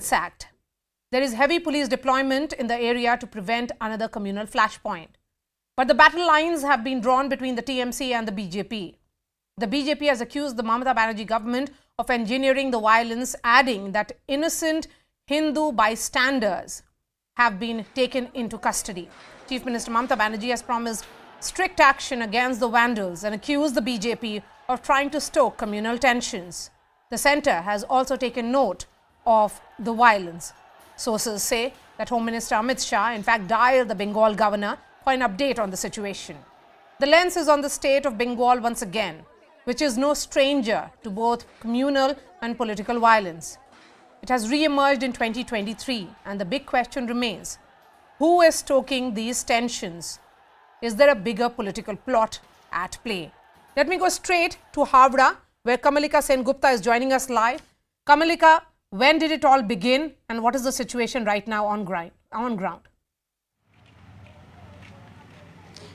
sacked. There is heavy police deployment in the area to prevent another communal flashpoint. But the battle lines have been drawn between the TMC and the BJP. The BJP has accused the Mamata Banerjee government of engineering the violence, adding that innocent Hindu bystanders have been taken into custody. Chief Minister Mamata Banerjee has promised strict action against the vandals and accused the BJP of trying to stoke communal tensions. The centre has also taken note of the violence. Sources say that Home Minister Amit Shah in fact dialed the Bengal governor for an update on the situation. The lens is on the state of Bengal once again, which is no stranger to both communal and political violence. It has re-emerged in 2023 and the big question remains, who is stoking these tensions? Is there a bigger political plot at play? Let me go straight to Howrah, where Kamalika Sen-Gupta is joining us live. Kamalika, when did it all begin and what is the situation right now on ground?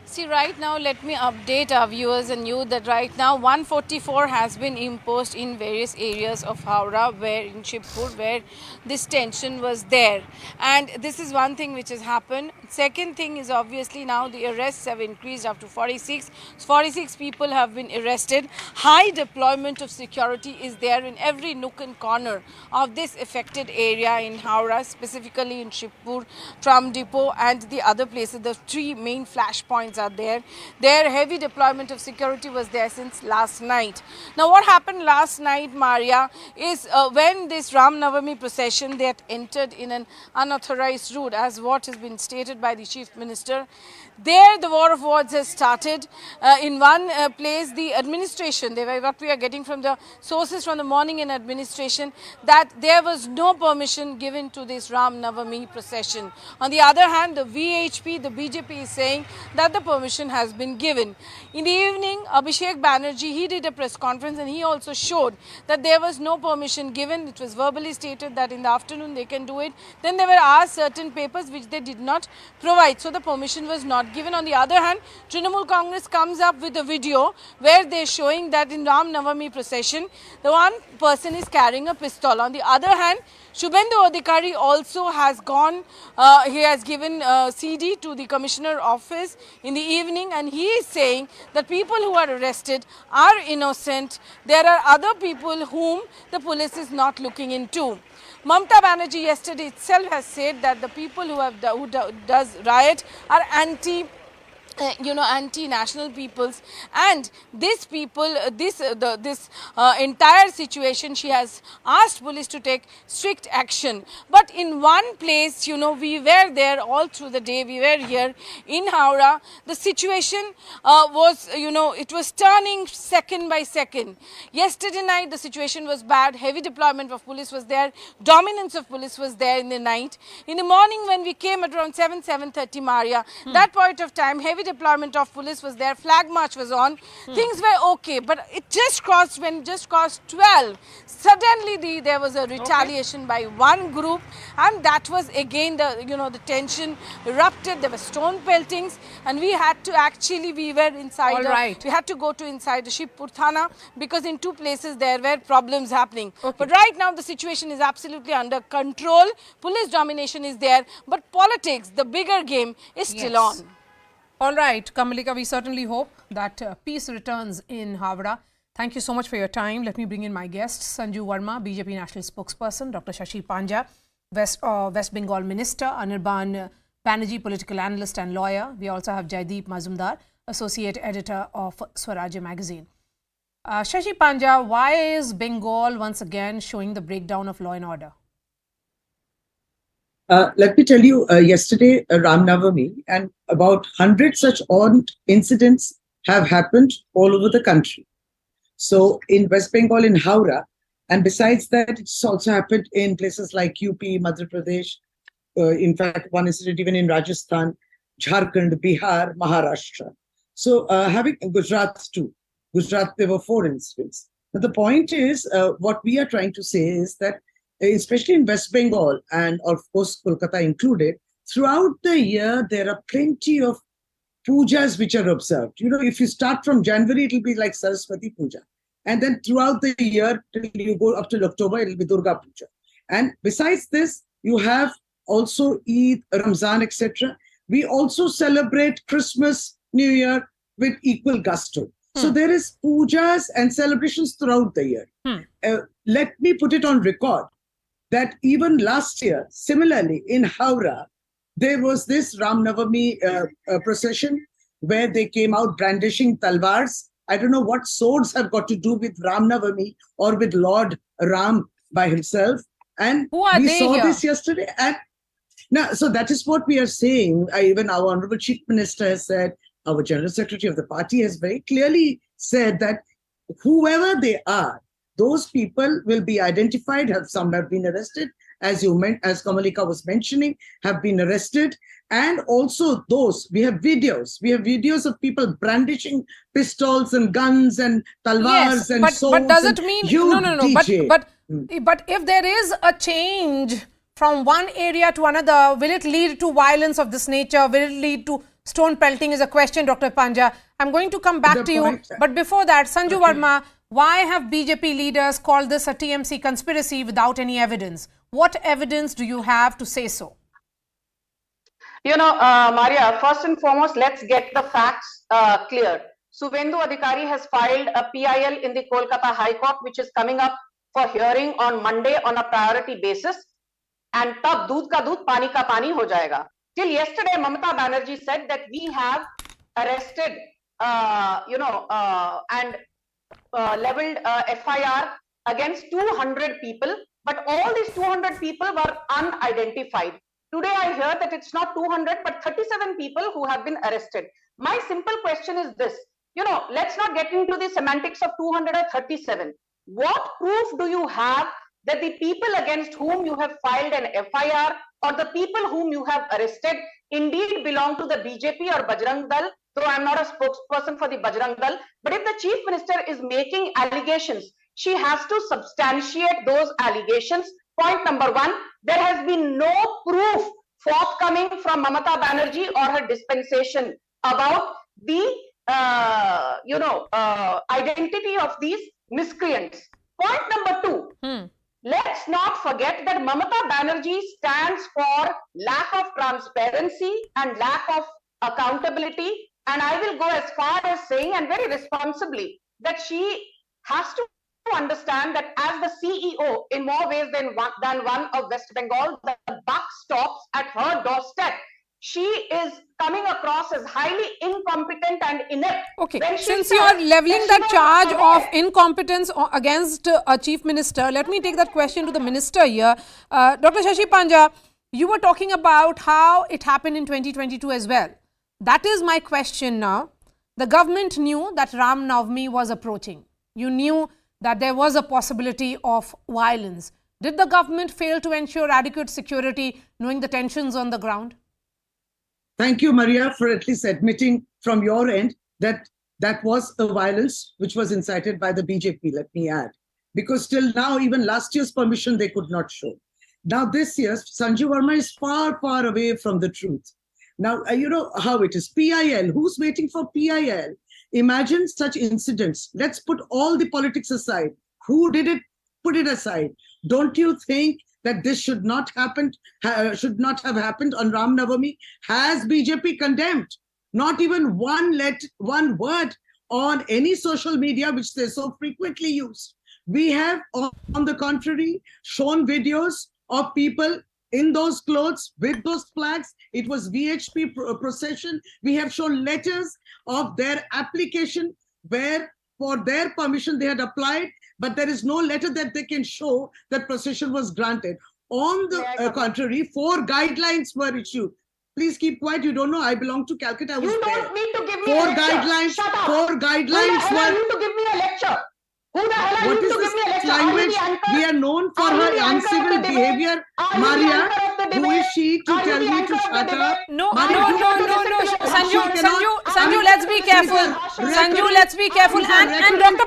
See, right now, let me update our viewers and you that right now 144 has been imposed in various areas of Howrah, where in Shibpur, where this tension was there. And this is one thing which has happened. Second thing is obviously now the arrests have increased up to 46. 46 people have been arrested. High deployment of security is there in every nook and corner of this affected area in Howrah, specifically in Shibpur, Tram Depot and the other places. The three main flashpoints are there. Their heavy deployment of security was there since last night. Now what happened last night, Maria, is when this Ram Navami procession, they had entered in an unauthorized route, as what has been stated by the Chief Minister. There the war of words has started. In one place, the administration, what we are getting from the sources from the morning in administration, that there was no permission given to this Ram Navami procession. On the other hand, the VHP, the BJP is saying that the permission has been given. In the evening, Abhishek Banerjee, he did a press conference and he also showed that there was no permission given. It was verbally stated that in the afternoon they can do it. Then they were asked certain papers which they did not provide. So the permission was not given. On the other hand, Trinamool Congress comes up with a video where they're showing that in Ram Navami procession, the one person is carrying a pistol. On the other hand, Shubhendu Adhikari also has gone, he has given CD to the Commissioner office in the evening and he is saying that people who are arrested are innocent. There are other people whom the police is not looking into. Mamata Banerjee yesterday itself has said that the people who does riot are anti-national peoples, and this people, this entire situation, she has asked police to take strict action. But in one place, we were there all through the day, we were here in Howrah, the situation was, it was turning second by second. Yesterday night, the situation was bad, heavy deployment of police was there, dominance of police was there in the night. In the morning when we came at around 7:30, Maria, that point of time, heavy deployment of police was there, flag march was on, things were okay, but it just crossed, when it just crossed 12, suddenly there was a retaliation by one group, and that was again the tension erupted. There were stone peltings, and we had to actually, we were inside, we had to go to inside the Shibpur Thana because in two places there were problems happening. But right now the situation is absolutely under control, police domination is there, but politics, the bigger game, is still on. All right, Kamalika, we certainly hope that peace returns in Howrah. Thank you so much for your time. Let me bring in my guests, Sanju Verma, BJP National Spokesperson, Dr. Shashi Panja, West Bengal Minister, Anirban Banerjee, political analyst and lawyer. We also have Jaideep Mazumdar, Associate Editor of Swarajya magazine. Shashi Panja, why is Bengal once again showing the breakdown of law and order? Let me tell you, yesterday, Ram Navami, and about 100 such odd incidents have happened all over the country. So in West Bengal, in Howrah, and besides that, it's also happened in places like UP, Madhya Pradesh, in fact, one incident even in Rajasthan, Jharkhand, Bihar, Maharashtra. So having Gujarat too. Gujarat, there were 4 incidents. But the point is, what we are trying to say is that especially in West Bengal and of course Kolkata included, throughout the year there are plenty of pujas which are observed. If you start from January, it will be like Saraswati Puja. And then throughout the year, till you go up till October, it will be Durga Puja. And besides this, you have also Eid, Ramzan, etc. We also celebrate Christmas, New Year with equal gusto. So there is pujas and celebrations throughout the year. Let me put it on record that even last year, similarly in Howrah, there was this Ram Navami procession where they came out brandishing talwars. I don't know what swords have got to do with Ram Navami or with Lord Ram by himself. And we saw this yesterday. And now, so that is what we are saying. Even our Honorable Chief Minister has said, our General Secretary of the party has very clearly said that whoever they are, those people will be identified. Some have been arrested, as Kamalika was mentioning, have been arrested. And also those, we have videos of people brandishing pistols and guns and talwars and swords. But does it mean, DJ. But if there is a change from one area to another, will it lead to violence of this nature? Will it lead to stone pelting is a question, Dr. Panja. I'm going to come back to you. But before that, Sanju Verma, why have BJP leaders called this a TMC conspiracy without any evidence? What evidence do you have to say so? Maria, first and foremost, let's get the facts clear. Suvendu Adhikari has filed a PIL in the Kolkata High Court, which is coming up for hearing on Monday on a priority basis. And tab doodh ka doodh, pani ka pani ho jayega. Till yesterday, Mamata Banerjee said that we have arrested, and leveled FIR against 200 people, but all these 200 people were unidentified. Today, I hear that it's not 200, but 37 people who have been arrested. My simple question is this, let's not get into the semantics of 200 or 37. What proof do you have that the people against whom you have filed an FIR or the people whom you have arrested indeed belong to the BJP or Bajrang Dal? Though I'm not a spokesperson for the Bajrang Dal, but if the Chief Minister is making allegations, she has to substantiate those allegations. Point number one, there has been no proof forthcoming from Mamata Banerjee or her dispensation about the identity of these miscreants. Point number two, let's not forget that Mamata Banerjee stands for lack of transparency and lack of accountability. And I will go as far as saying, and very responsibly, that she has to understand that as the CEO, in more ways than one of West Bengal, the buck stops at her doorstep. She is coming across as highly incompetent and inept. Okay, since you are leveling that charge of incompetence against a Chief Minister, let me take that question to the Minister here. Dr. Shashi Panja, you were talking about how it happened in 2022 as well. That is my question now. The government knew that Ram Navami was approaching. You knew that there was a possibility of violence. Did the government fail to ensure adequate security, knowing the tensions on the ground? Thank you, Maria, for at least admitting from your end that that was a violence which was incited by the BJP, let me add. Because till now, even last year's permission, they could not show. Now this year, Sanju Verma is far, far away from the truth. Now, you know how it is. PIL, who's waiting for PIL? Imagine such incidents. Let's put all the politics aside. Who did it? Put it aside. Don't you think that this should not have happened on Ram Navami? Has BJP condemned? Not even one word on any social media, which they so frequently use. We have, on the contrary, shown videos of people in those clothes with those flags. It was VHP procession. We have shown letters of their application where for their permission they had applied, but there is no letter that they can show that procession was granted. On the contrary, 4 guidelines were issued. Please keep quiet. You don't know. I belong to Calcutta. You don't need to give me a lecture. Guidelines. Shut up. 4 guidelines Who the hell were. are you to give me a lecture? Who the hell are you to give me a lecture? Language? We are known for her uncivil behavior. Maria, who is she to tell me to shut up? No. Sanju, let's be careful. Sanju, let's be careful. And Dr.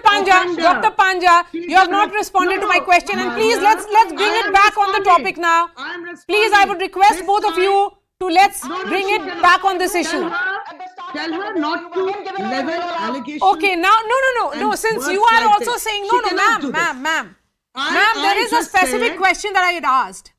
Panja, you have not responded to my question. And please, let's bring it back on the topic now. Please, I would request both of you to let's bring it back on this issue. Tell her not to level allegations. Okay, now, no. Since you are also saying, no, ma'am. Ma'am, there is a specific question that I had asked.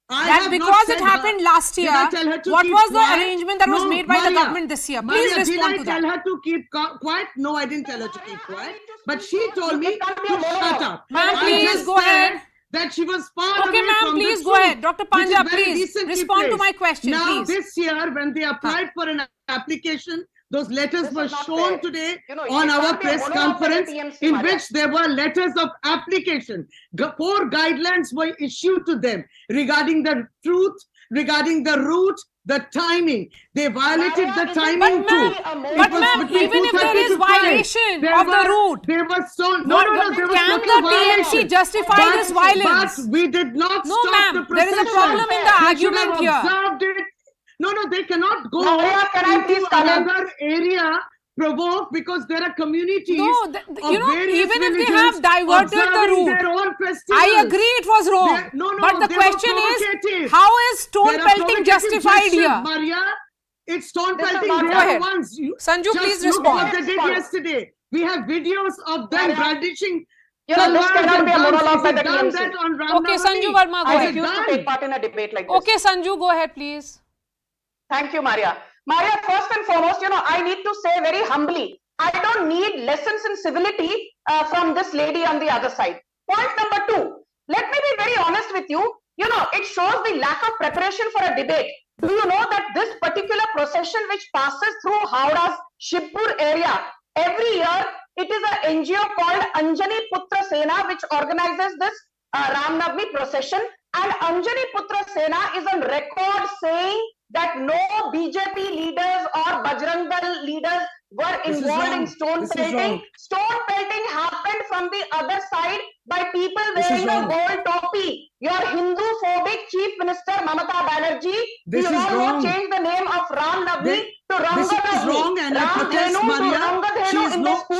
That because it happened last year, what was the arrangement that was made by the government this year? Please respond to that. Did I tell her to keep quiet? No, I didn't tell her to keep quiet. But she told me to shut up. Ma'am, please go ahead. That she was far away Okay, ma'am, from please the go truth, ahead. Dr. Panja, which is very please decently respond to placed. my question, Now, please. this year, when they applied for an application, those letters This were is not shown fair. today You know, on it our can't be a press monologue by the conference, TMC, in Maria. which there were letters of application. 4 guidelines were issued to them regarding the truth, regarding the route, the timing. They violated Maria, the is it timing not too. really a monologue? But It was ma'am, between even if there 2:30 is to 5. violation There of the were- route, They were so No, there was can total the TMC violation. justify this violence? But we did not No, stop ma'am, the there is a procession. problem in the They argument should have here. observed it. No, they cannot go Maria, can I please into come in? another area provoked because there are communities No, of you know, various even if they religions have diverted the observing route, their own festivals. I agree it was wrong. No, but the they were question is, provocative. how is stone There are pelting provocative justified gestures, here? Maria, it's stone This is pelting. not They Go are ahead. the ones. Sanju, Just please look respond. what they did yesterday. We have videos of them Maria, brandishing. You know, this talwars cannot and be a guns. monologue Is by it the done TMC. that on Ram Okay, Navami? Sanju Verma, go I ahead. refuse to take part in a debate like this. Okay, Sanju, go ahead, please. Thank you, Maria. Maria, first and foremost, you know, I need to say very humbly, I don't need lessons in civility from this lady on the other side. Point number 2, let me be very honest with you. You know, it shows the lack of preparation for a debate. Do you know that this particular procession which passes through Howrah's Shibpur area, every year, it is an NGO called Anjani Putra Sena which organizes this Ram Navami procession. And Anjani Putra Sena is on record saying that no BJP leaders or Bajrang Dal leaders were This is involved wrong. in stone This is pelting. wrong. Stone pelting happened from the other side by people This is wearing a wrong. gold topi. Your Hindu-phobic Chief Minister Mamata Banerjee, This you is all wrong. changed the name of Ram Navami to This Ranga is wrong, and I protest, Maria.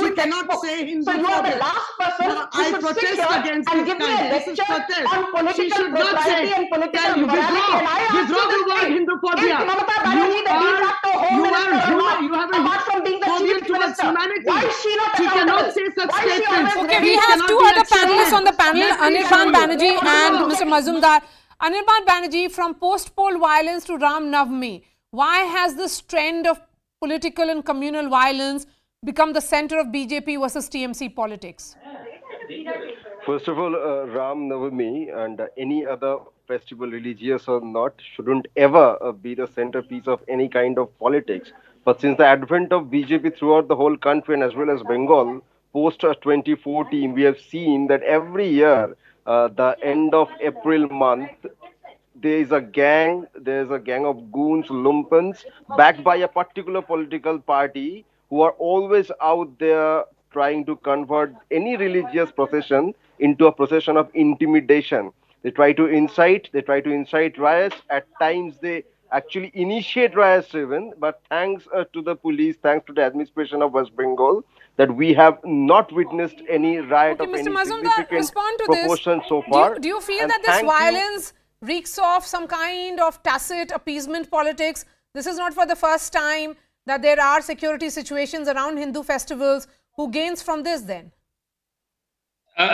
She cannot say Hindu. So you are the last person No, who I should sit protest here against and this give me a kind. This is lecture protest. on She political should not propriety say. and political Tell you, morality. And I ask withdraw you the this word thing. Hinduphobia. Is Mamata Banerjee the de facto home minister or not? You have a Apart from being the phobia chief towards minister, humanity. why is she not She cannot accountable? say such Why is she statements. always Okay, ready? we It have cannot 2 be other panelists accepted. on the panel, Let me Anirban show you. Banerjee and No. Mr. Mazumdar. Anirban Banerjee, from post-poll violence to Ram Navami, why has this trend of political and communal violence become the center of BJP versus TMC politics? First of all, Ram Navami and any other festival, religious or not, shouldn't ever be the centerpiece of any kind of politics. But since the advent of BJP throughout the whole country and as well as Bengal, post 2014, we have seen that every year, the end of April month, there's a gang of goons, lumpens, backed by a particular political party who are always out there trying to convert any religious procession into a procession of intimidation. They try to incite riots. At times, they actually initiate riots even. But thanks to the police, thanks to the administration of West Bengal, that we have not witnessed any riot Okay, of Mr. any Mazumdar, significant respond to this. proportion so far. Do you feel And that this thank you. violence reeks of some kind of tacit appeasement politics? This is not for the first time that there are security situations around Hindu festivals. Who gains from this then?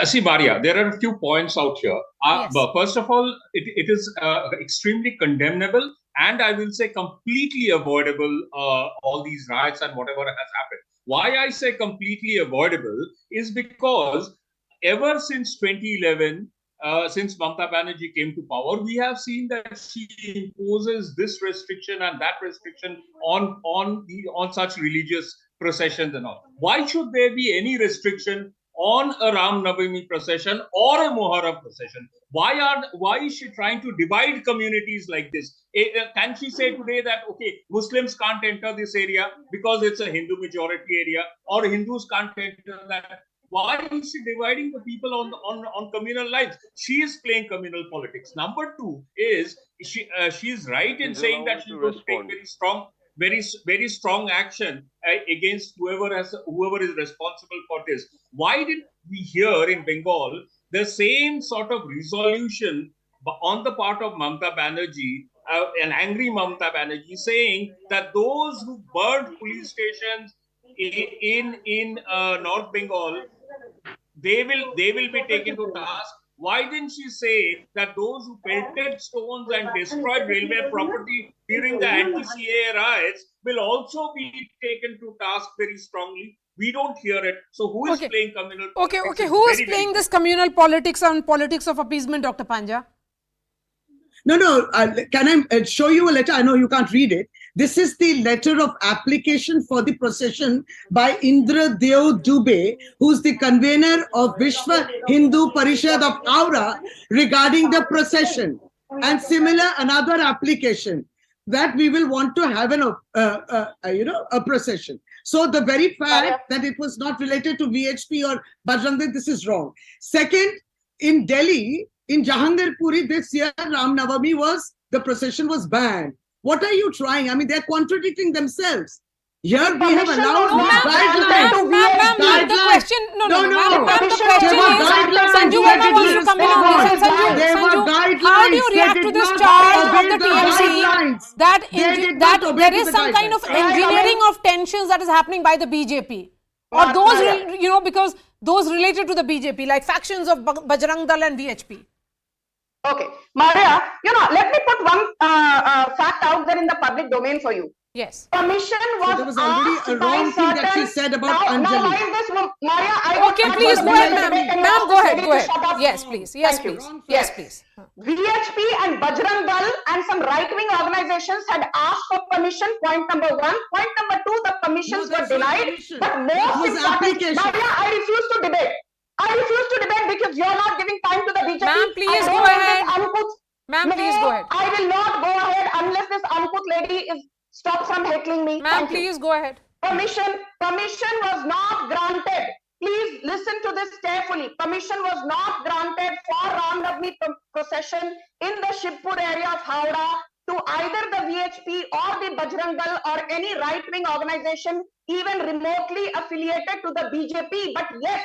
See, Maria, there are a few points out here. Yes. But first of all, it is extremely condemnable and I will say completely avoidable, all these riots and whatever has happened. Why I say completely avoidable is because ever since 2011, since Mamata Banerjee came to power, we have seen that she imposes this restriction and that restriction on such religious processions and all. Why should there be any restriction on a Ram Navami procession or a Muharram procession? Why is she trying to divide communities like this? Can she say today that, okay, Muslims can't enter this area because it's a Hindu majority area, or Hindus can't enter that? Why is she dividing the people on communal lines? She is playing communal politics. Number 2 is she is right in saying that she's going to take very strong action against whoever is responsible for this. Why did we hear in Bengal the same sort of resolution on the part of Mamata Banerjee, an angry Mamata Banerjee, saying that those who burned police stations in North Bengal, they will be taken to task Why didn't she say that those who pelted stones and destroyed railway property during the anti-CAA riots will also be taken to task very strongly? We don't hear it. So who is playing communal politics? Okay. Who is playing this communal politics and politics of appeasement, Dr. Panja? No. Can I show you a letter? I know you can't read it. This is the letter of application for the procession by Indra Deo Dubey, who's the convener of Vishwa Hindu Parishad of Howrah, regarding the procession. And similar, another application that we will want to have a procession. So the very fact that it was not related to VHP or Bajrang Dal, this is wrong. Second, in Delhi, in Jahangirpuri this year, Ram Navami the procession was banned. What are you trying? I mean, they're contradicting themselves. Here we have allowed guidelines. Ma'am, the question, the question is, Sanju Verma wants to come in on this. Sanju, how do you react to this charge of the TMC that there is some kind of engineering of tensions that is happening by the BJP? Or those, because those related to the BJP, like factions of Bajrang Dal and VHP. Okay, Maria, let me put one fact out there in the public domain for you. Yes. Permission was there was already a wrong thing that she said about Anjali. Now, this, Maria, okay, please go ahead, ma'am. Ma'am, go ahead. Yes, please. Yes, please. VHP and Bajrang Dal and some right-wing organizations had asked for permission, point number 1. Point number 2, the permissions were denied. But most important, Maria, I refuse to debate because you're not giving time to the BJP. Ma'am, please go ahead. Ma'am, please go ahead. I will not go ahead unless this Ankut lady is stop from heckling me. Ma'am, please go ahead. Permission was not granted. Please listen to this carefully. Permission was not granted for Ram Navami procession in the Shibpur area of Howrah to either the VHP or the Bajrang Dal or any right-wing organization even remotely affiliated to the BJP. But yes,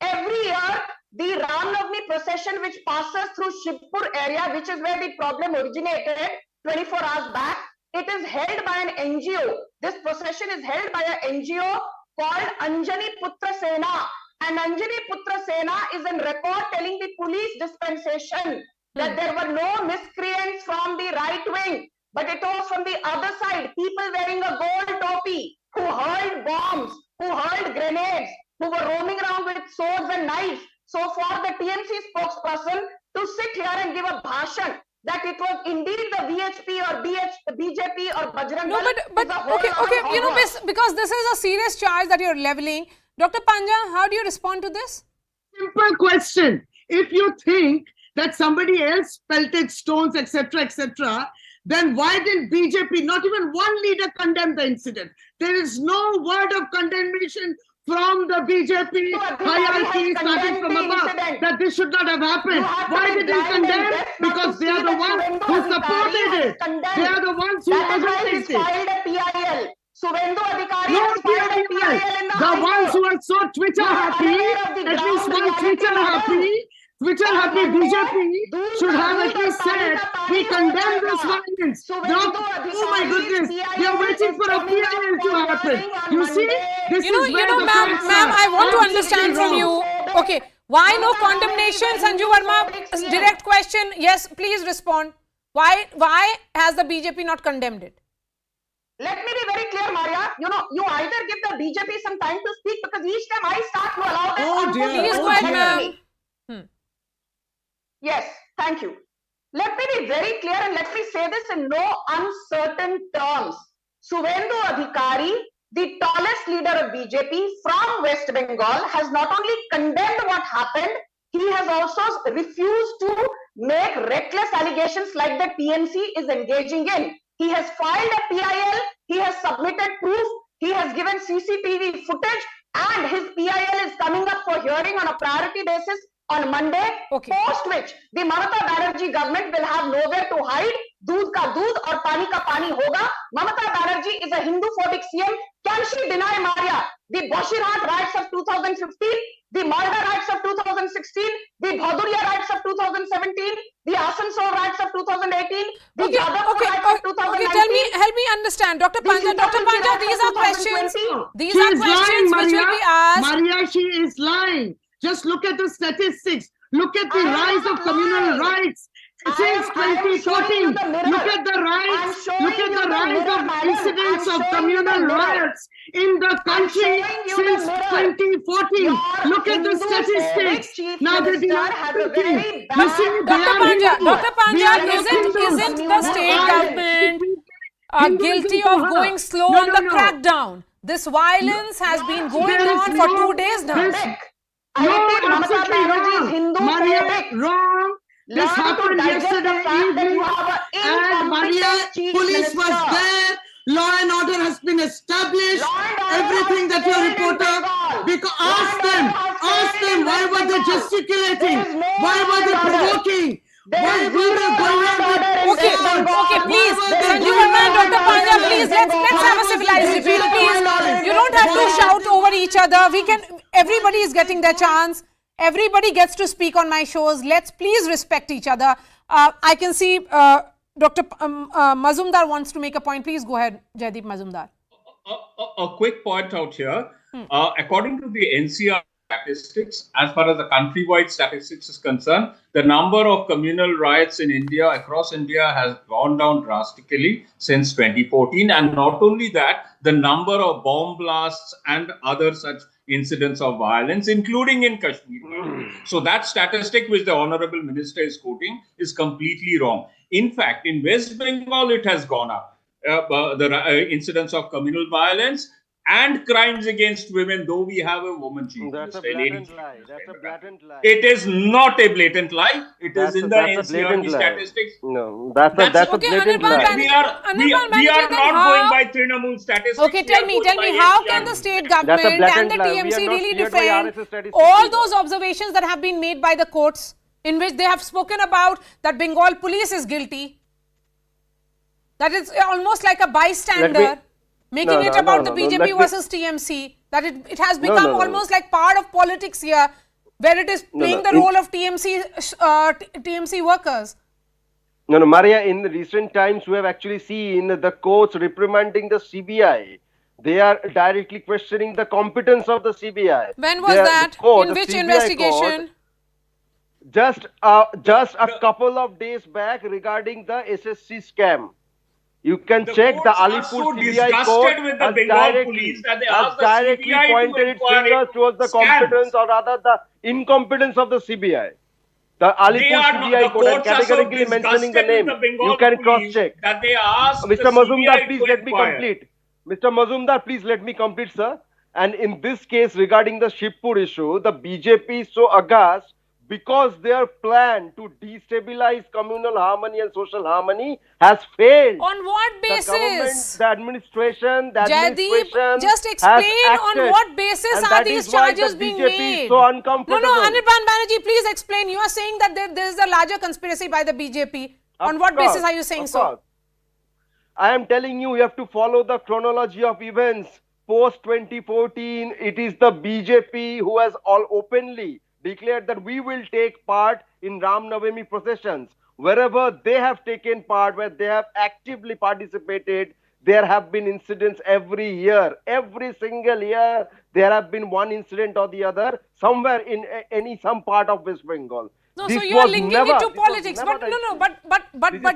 every year the Ram Navami procession which passes through Shibpur area, which is where the problem originated 24 hours back, it is held by an NGO. This procession is held by an NGO called Anjani Putra Sena. And Anjani Putra Sena is in record telling the police dispensation that there were no miscreants from the right wing, but it was from the other side, people wearing a gold topi, who hurled bombs, who hurled grenades, who were roaming around with swords and knives. So for the TMC spokesperson to sit here and give a bhashan that it was indeed the VHP or BJP or Bajrang Dal. No, but okay, because this is a serious charge that you're leveling. Dr. Panja, how do you respond to this? Simple question. If you think that somebody else pelted stones, etc., then why didn't BJP, not even one leader, condemn the incident? There is no word of condemnation from the BJP hierarchy starting from above that this should not have happened. Why did they condemn? Because they are the ones who supported it. They are the ones who organized it. Suvendu Adhikari No has filed a PIL in the ones who are so Twitter happy, at least one Twitter happy BJP should have at least said, we condemn this violence. Oh my goodness, they are waiting for a PIL to happen. You see, this is where the ma'am, I want to understand from you. Okay, why no condemnation, Sanju Verma? Direct question. Yes, please respond. Why has the BJP not condemned it? Let me be very clear, Maria. You either give the BJP some time to speak because each time I start to allow them. Oh dear. Please go ahead, ma'am. Yes, thank you. Let me be very clear and let me say this in no uncertain terms. Suvendu Adhikari, the tallest leader of BJP from West Bengal, has not only condemned what happened, he has also refused to make reckless allegations like the TMC is engaging in. He has filed a PIL, he has submitted proof, he has given CCTV footage, and his PIL is coming up for hearing on a priority basis on Monday, post which the Mamata Banerjee government will have nowhere to hide. Doodh ka doodh aur pani ka pani hoga. Mamata Banerjee is a Hindu-phobic CM. Can she deny, Maria, the Bashirhat riots of 2015, the Malda riots of 2016, the Bhaduria riots of 2017, the Asansol riots of 2018, the Jadavpur riots of 2019? Help me understand, Dr. Panja, these are questions. These are questions which will be asked. Maria, she is lying. Just look at the statistics. Look at the rise of communal rights since 2014. Look at the rise. Look at the rise of incidents of communal riots in the country since 2014. Look at the statistics. Now they deny everything. You see, Dr. Panja, isn't the state government guilty of going slow on the crackdown? This violence has been going on for 2 days now. Absolutely wrong. Maria, wrong. This happened yesterday evening, and Maria, police was there. Law and order has been established. Everything that your reporter, because ask them, why were they gesticulating? Why were they provoking? Why were they going on with Okay, please, Sanju Verma and Dr. Panja, please, let's have a civilized debate, please. You don't have to shout over each other. Everybody is getting their chance. Everybody gets to speak on my shows. Let's please respect each other. I can see Dr. Mazumdar wants to make a point. Please go ahead, Jaideep Mazumdar. A quick point out here. According to the NCR statistics, as far as the countrywide statistics is concerned, the number of communal riots in India, across India, has gone down drastically since 2014. And not only that, the number of bomb blasts and other such incidents of violence, including in Kashmir. So that statistic which the Honorable Minister is quoting is completely wrong. In fact, in West Bengal, it has gone up. The incidents of communal violence and crimes against women, though we have a woman chief That's minister. a blatant lie. That's a blatant lie. It is not a blatant lie. It is in the NCR statistics. No, that's a blatant lie. We are not going by Trinamool statistics. Okay, tell me, how can the state government and the TMC really defend all those observations that have been made by the courts, in which they have spoken about that Bengal police is guilty, that it's almost like a bystander, making it about the BJP versus TMC, that it has become almost like part of politics here, where it is playing the role of TMC workers. No, Maria, in the recent times, we have actually seen the courts reprimanding the CBI. They are directly questioning the competence of the CBI. When was that? In which investigation? Just a couple of days back regarding the SSC scam. You can check the Alipur CBI court has directly pointed its fingers towards the competence, or rather the incompetence of the CBI. The Alipur CBI court, and categorically mentioning the name, you can cross-check. Mr. Mazumdar, please let me complete. Mr. Mazumdar, please let me complete, sir. And in this case, regarding the Shibpur issue, the BJP is so aghast because their plan to destabilize communal harmony and social harmony has failed. On what basis? The government, the administration, Jaideep, just explain on what basis are these charges being made? So uncomfortable. No, Anirban Banerjee, please explain. You are saying that there is a larger conspiracy by the BJP. On what basis are you saying so? I am telling you, you have to follow the chronology of events. Post 2014, it is the BJP who has all openly declared that we will take part in Ram Navami processions. Wherever they have taken part, where they have actively participated, there have been incidents every year. Every single year, there have been one incident or the other somewhere in some part of West Bengal. No, so you are linking it to politics. But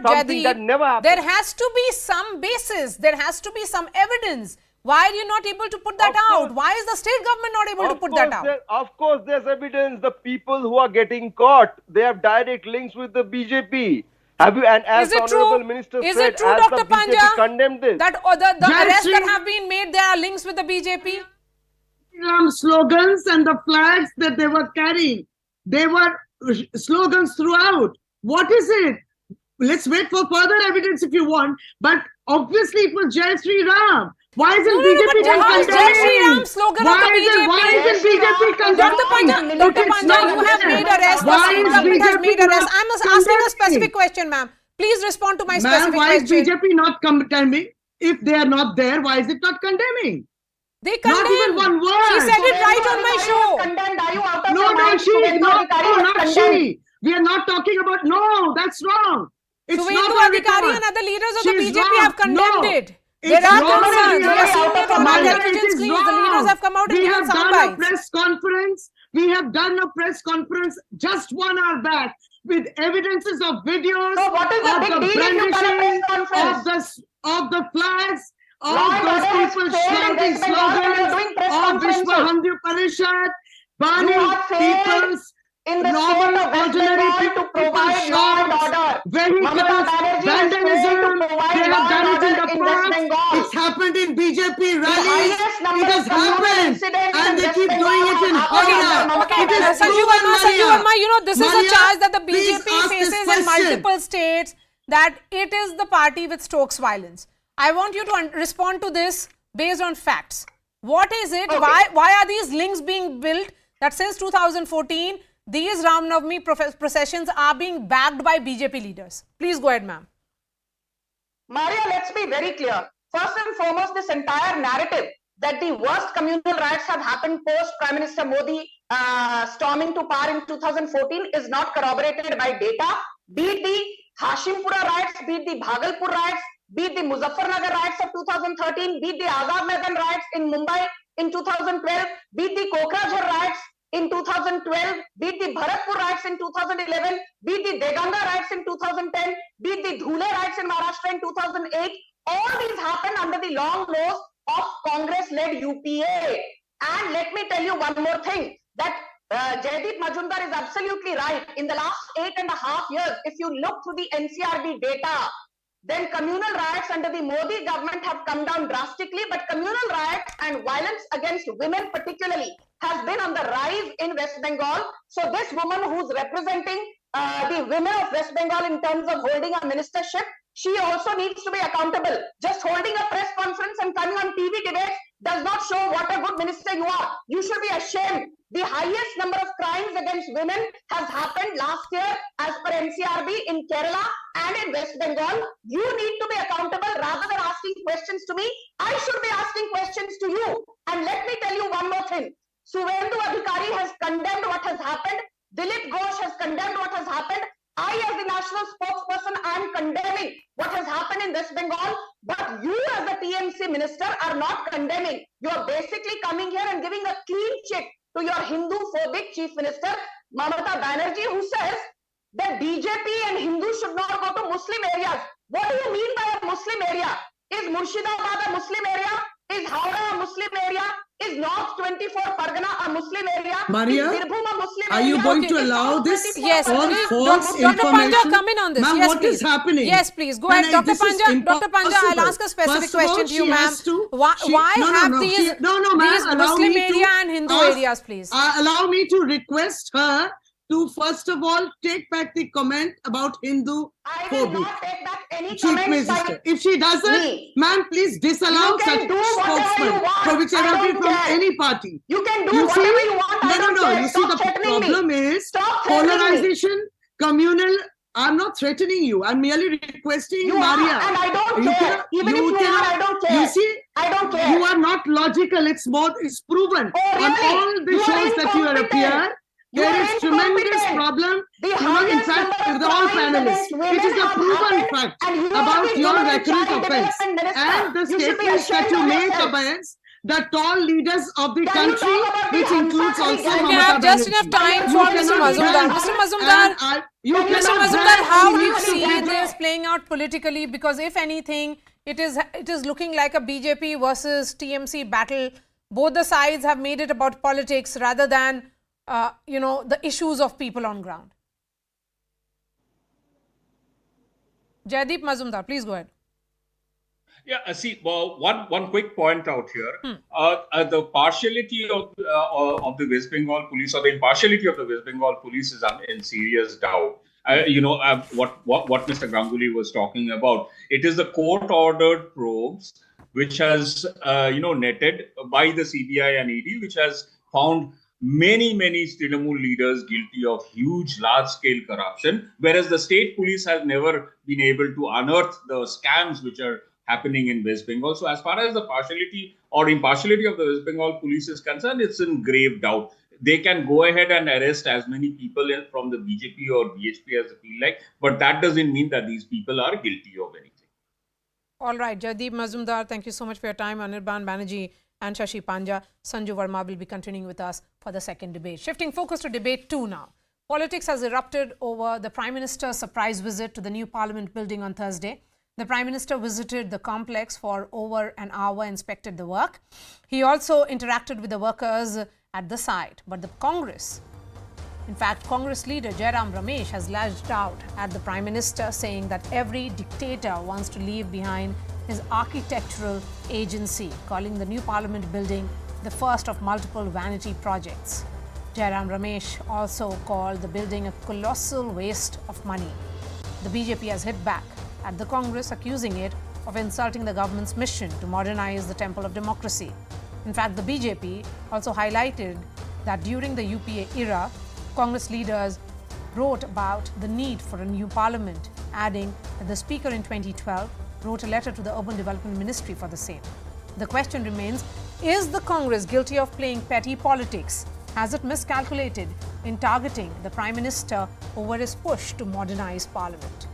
Jaideep, there has to be some basis. There has to be some evidence. Why are you not able to put that out? Why is the state government not able to put that out? Of course, there's evidence. The people who are getting caught, they have direct links with the BJP. Have you? And as the Honorable Minister said, has the BJP condemned this? That the arrests that have been made, there are links with the BJP? Slogans and the flags that they were carrying, they were slogans throughout. What is it? Let's wait for further evidence if you want. But obviously, it was Jai Sri Ram. Why isn't BJP condemning? Jai Sri Ram slogan of the BJP. Why isn't BJP condemning? Dr. Panja, you have made arrests. The state government has made arrests. I'm asking a specific question, ma'am. Please respond to my specific question. Why is BJP not condemning? If they are not there, why is it not condemning? They condemn. Not even one word. She said it right on my show. Not she. We are not talking about, no, that's wrong. It's Suvendu not Adhikari and other leaders of the BJP have condemned it. There are concerns. We are seeing it on our television screens. The leaders have come out and given some bites. We have done a press conference We have done a press conference just 1 hour back with evidences of videos So what is the of big the deal if you've done a press brandishing conference? of the flags, of Law and those order has people failed in shouting West Bengal and you're slogans doing press of Vishwa conferences. Hindu Parishad, You burning have failed people's in the normal, state of West ordinary Bengal to people's provide law and shops, order. vehicles, Mamata Banerjee has failed to vandalism. They provide have law done and it in order the in West parks. Bengal. It's happened in BJP The rallies. highest number It of has communal happened. incidents And in they West keep Bengal doing it in have happened under Howrah. Mamata Okay, It is Banerjee. Sanju proven, Verma, Maria. you know, this is a Maria, charge that the please BJP ask this faces in question. multiple states, that it is the party which stokes violence. I want you to respond to this based on facts. What is it? Okay. Why are these links being built that since 2014, these Ram Navami processions are being backed by BJP leaders? Please go ahead, ma'am. Maria, let's be very clear. First and foremost, this entire narrative that the worst communal riots have happened post Prime Minister Modi storming to power in 2014 is not corroborated by data. Be it the Hashimpura riots, be it the Bhagalpur riots, be it the Muzaffarnagar riots of 2013, be it the Azad Maidan riots in Mumbai in 2012, be it the Kokrajhar riots in 2012, be it the Bharatpur riots in 2011, be it the Deganga riots in 2010, be it the Dhule riots in Maharashtra in 2008, all these happened under the long nose of Congress-led UPA. And let me tell you one more thing, that Jaideep Majumdar is absolutely right. In the last 8.5 years, if you look through the NCRB data, then communal riots under the Modi government have come down drastically, but communal riots and violence against women particularly has been on the rise in West Bengal. So this woman who's representing the women of West Bengal in terms of holding a ministership, she also needs to be accountable. Just holding a press conference and coming on TV debates does not show what a good minister you are. You should be ashamed. The highest number of crimes against women has happened last year as per NCRB in Kerala and in West Bengal. You need to be accountable rather than asking questions to me. I should be asking questions to you. And let me tell you one more thing. Suvendu Adhikari has condemned what has happened. Dilip Ghosh has condemned what has happened. I, as the national spokesperson, am condemning what has happened in West Bengal. But you, as the TMC minister, are not condemning. You are basically coming here and giving a clean check to your Hindu-phobic chief minister, Mamata Banerjee, who says that BJP and Hindus should not go to Muslim areas. What do you mean by a Muslim area? Is Murshidabad a Muslim area? Is Howrah a Muslim area? Is North 24 Pargana a Muslim area? Maria, is Birbhum a Muslim are area? you going to Is allow South this 24 Yes, all Pargana? false Dr. Panja, information? come in on this. Ma'am, Yes, what please. is happening? Yes, please. Go No, ahead, no, Dr. this is Panja. Dr. Panja, I'll impossible. ask a specific First of all, question to you, she ma'am. has to- Why no, have no, these, ma'am, allow Muslim me to area and Hindu ask- areas, please? Allow me to request her to first of all take back the comment about Hindu I will phobia. not take back any Chief comments by Minister. If she doesn't, me. ma'am, please disallow You can such do whatever you spokesman want. for whichever I be don't from care. any party. You can do You whatever see? you want. I don't No. care. You see, Stop the threatening problem me. is Stop threatening me. polarization, communal. I'm not threatening you. I'm merely requesting You Maria. are, and I don't You care. cannot- Even if you cannot- are, I don't care. You see, I don't care. you are not logical. It's proven Oh, on really? all the You are shows that you incompetent. appear. You There are is tremendous incompetent. problem. The In highest fact, number of with all crimes panelists, against women it is a have proven happened, fact and you are about the your women and rhetoric child offense development minister. and the You should be statements that ashamed you of make yourself. against the tall leaders of the Can you country, talk about the which includes Hamsa also gang? We Mamata have just Banerjee. enough time You for Mr. cannot Mazumdar. brand- Mr. Mazumdar, and you Can you Mr. cannot Mazumdar, brand how do any you see individual. this playing out politically? Because if anything, it is looking like a BJP versus TMC battle. Both the sides have made it about politics rather than, the issues of people on ground. Jaideep Mazumdar, please go ahead. Yeah, see, well, one quick point out here. The partiality of the West Bengal police, or the impartiality of the West Bengal police, is in serious doubt. What Mr. Ganguly was talking about, it is the court-ordered probes which has netted by the CBI and ED, which has found many Trinamool leaders guilty of huge, large-scale corruption, whereas the state police has never been able to unearth the scams which are happening in West Bengal. So as far as the partiality or impartiality of the West Bengal police is concerned, it's in grave doubt. They can go ahead and arrest as many people from the BJP or BHP as they feel like, but that doesn't mean that these people are guilty of anything. All right, Jaideep Mazumdar, thank you so much for your time. Anirban Banerjee, and Shashi Panja. Sanju Verma will be continuing with us for the second debate. Shifting focus to debate 2 now. Politics has erupted over the Prime Minister's surprise visit to the new Parliament building on Thursday. The Prime Minister visited the complex for over an hour, inspected the work. He also interacted with the workers at the site. But the Congress leader Jairam Ramesh has lashed out at the Prime Minister, saying that every dictator wants to leave behind his architectural agency, calling the new Parliament building the first of multiple vanity projects. Jairam Ramesh also called the building a colossal waste of money. The BJP has hit back at the Congress, accusing it of insulting the government's mission to modernize the temple of democracy. In fact, the BJP also highlighted that during the UPA era, Congress leaders wrote about the need for a new parliament, adding that the Speaker in 2012 wrote a letter to the Urban Development Ministry for the same. The question remains, is the Congress guilty of playing petty politics? Has it miscalculated in targeting the Prime Minister over his push to modernize Parliament?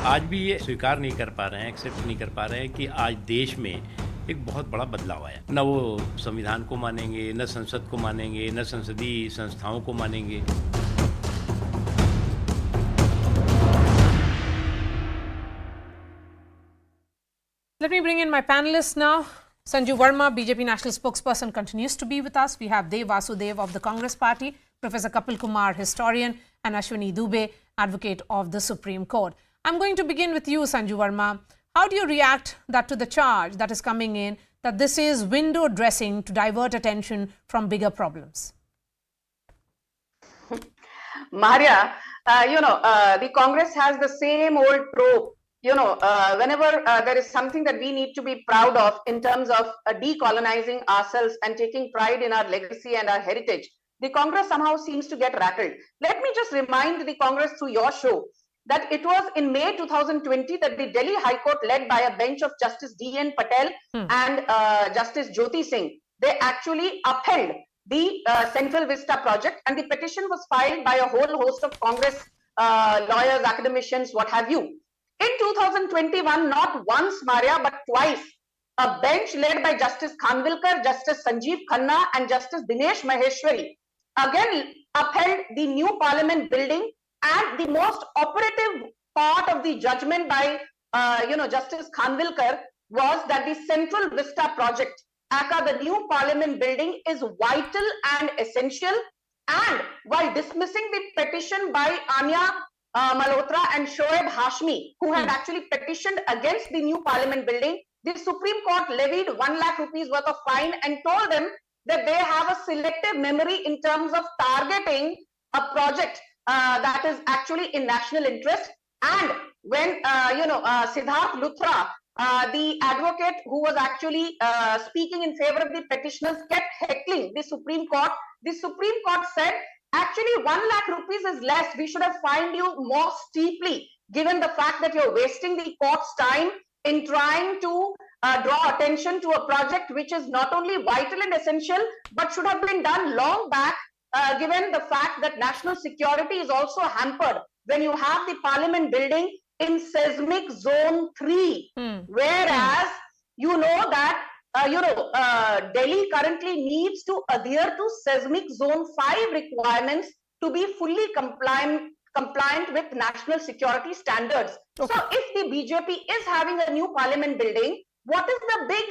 आज भी ये स्वीकार नहीं कर पा रहे हैं, accept नहीं कर पा रहे हैं कि आज देश में एक बहुत बड़ा बदलाव आया। न वो संविधान को मानेंगे, न संसद को मानेंगे, न संसदीय संस्थाओं को मानेंगे। Let me bring in my panelists now. Sanju Verma, BJP National Spokesperson, continues to be with us. We have Dev Vasudev of the Congress Party, Professor Kapil Kumar, historian, and Ashwini Dubey, advocate of the Supreme Court. I'm going to begin with you, Sanju Verma. How do you react to the charge that is coming in that this is window dressing to divert attention from bigger problems? Maria, the Congress has the same old trope. Whenever there is something that we need to be proud of in terms of decolonizing ourselves and taking pride in our legacy and our heritage, the Congress somehow seems to get rattled. Let me just remind the Congress through your show that it was in May 2020 that the Delhi High Court, led by a bench of Justice D.N. Patel and Justice Jyoti Singh, they actually upheld the Central Vista project, and the petition was filed by a whole host of Congress lawyers, academicians, what have you. In 2021, not once, Maria, but twice, a bench led by Justice Khanvilkar, Justice Sanjeev Khanna, and Justice Dinesh Maheshwari again upheld the new Parliament building. And the most operative part of the judgment by, Justice Khanvilkar was that the Central Vista project, aka the new Parliament building, is vital and essential. And while dismissing the petition by Anya Malhotra and Shoaib Hashmi, who had actually petitioned against the new Parliament building, the Supreme Court levied 1 lakh rupees worth of fine and told them that they have a selective memory in terms of targeting a project that is actually in national interest. And when Siddharth Luthra, the advocate who was actually speaking in favor of the petitioners, kept heckling the Supreme Court said, actually 1 lakh rupees is less. We should have fined you more steeply, given the fact that you're wasting the court's time in trying to draw attention to a project which is not only vital and essential, but should have been done long back, given the fact that national security is also hampered when you have the Parliament building in seismic zone 3, whereas you know that Delhi currently needs to adhere to seismic zone 5 requirements to be fully compliant with national security standards. Okay. So if the BJP is having a new Parliament building, what is the big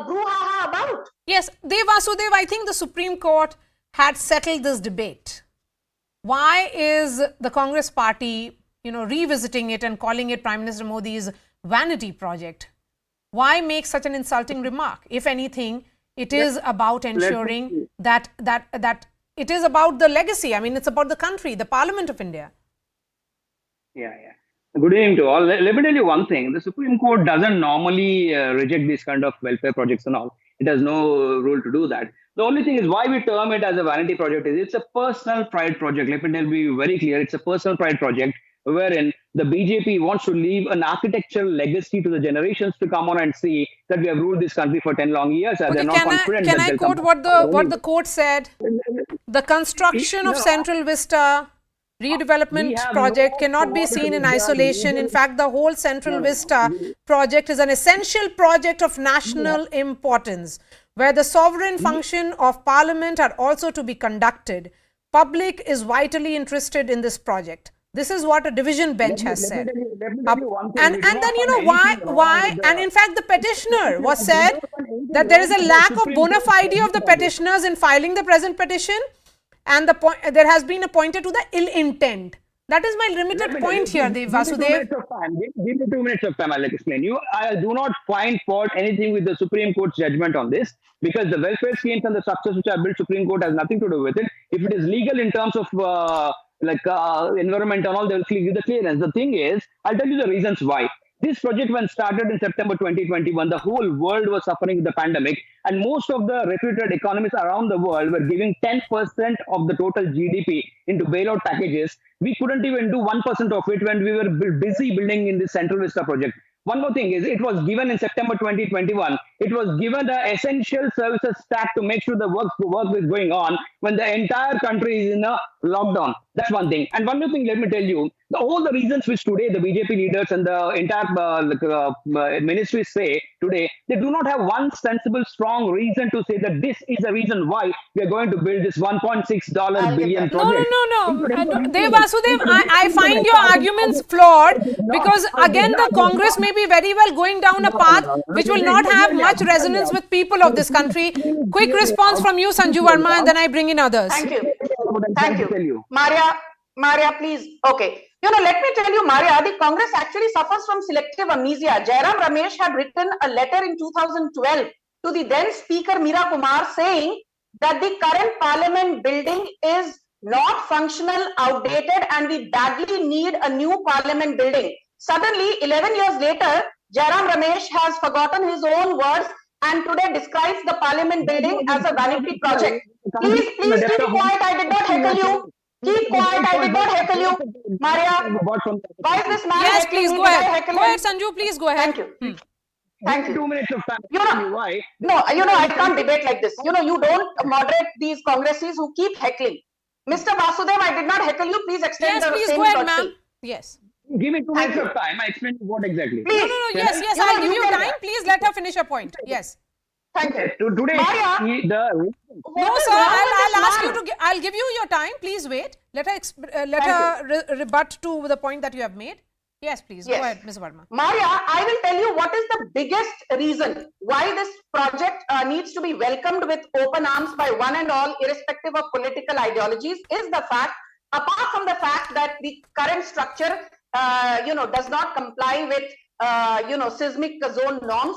brouhaha about? Yes, Dev Vasudev, I think the Supreme Court had settled this debate. Why is the Congress party, revisiting it and calling it Prime Minister Modi's vanity project? Why make such an insulting remark? If anything, it is about ensuring that it is about the legacy. I mean, it's about the country, the Parliament of India. Yeah. Good evening to all. Let me tell you one thing. The Supreme Court doesn't normally reject these kind of welfare projects and all. It has no rule to do that. The only thing is why we term it as a vanity project is it's a personal pride project. Let me be very clear. It's a personal pride project wherein the BJP wants to leave an architectural legacy to the generations to come on and see that we have ruled this country for 10 long years. And Okay, they're not confident can that I they'll quote come what the court said? The construction of Central Vista redevelopment project cannot be seen in isolation. In fact, the whole Central Vista project is an essential project of national importance, where the sovereign function of Parliament are also to be conducted. Public is vitally interested in this project. This is what a division bench has said. And then, you know, why? And in fact, the petitioner was said that there is a lack of bona fide of the petitioners in filing the present petition, and there has been pointed to the ill intent. That is my limited point here, Dev Vasudev. Give me 2 minutes of time, I'll explain you. I do not find fault anything with the Supreme Court's judgment on this, because the welfare schemes and the structures which are built, Supreme Court has nothing to do with it. If it is legal in terms of environment and all, they will give the clearance. The thing is, I'll tell you the reasons why. This project, when started in September 2021, the whole world was suffering with the pandemic, and most of the reputed economies around the world were giving 10% of the total GDP into bailout packages. We couldn't even do 1% of it when we were busy building in this Central Vista project. One more thing is, it was given in September 2021. It was given the essential services stack to make sure the work is going on when the entire country is in a lockdown. That's one thing. And one more thing, let me tell you, all the reasons which today the BJP leaders and the entire ministry say today, they do not have one sensible, strong reason to say that this is the reason why we are going to build this $1.6 billion project. No. Dev Vasudev, I find your arguments flawed, because again, the Congress may be very well going down a path which will not have much resonance with people of this country. Quick response from you, Sanju Verma, and then I bring in others. Thank you. Maria, please. Okay. You know, let me tell you, Maria, the Congress actually suffers from selective amnesia. Jairam Ramesh had written a letter in 2012 to the then Speaker Meera Kumar saying that the current Parliament building is not functional, outdated, and we badly need a new Parliament building. Suddenly, 11 years later, Jairam Ramesh has forgotten his own words and today describes the Parliament building as a vanity project. Please keep quiet. I did not heckle you. Keep quiet. I did not heckle you. Maria, why is this man? Yes, please go ahead. Go ahead, Sanju. Please go ahead. Thank you. Thank you. 2 minutes of time. You know, why? No, you know, I can't debate like this. You know, you don't moderate these Congresses who keep heckling. Mr. Vasudev, I did not heckle you. Please extend the same please go ahead, ma'am. Yes. Give me 2 minutes of time. I explain what exactly. Please. No. Yes, I'll give you time. Please let her finish her point. Yes. Thank you. Today, Maria, no, sir. I'll ask you to. I'll give you your time. Please wait. Let her rebut to the point that you have made. Yes, please. Go ahead, Ms. Verma. Maria, I will tell you what is the biggest reason why this project needs to be welcomed with open arms by one and all, irrespective of political ideologies, is the fact, apart from the fact that the current structure, does not comply with, seismic zone norms.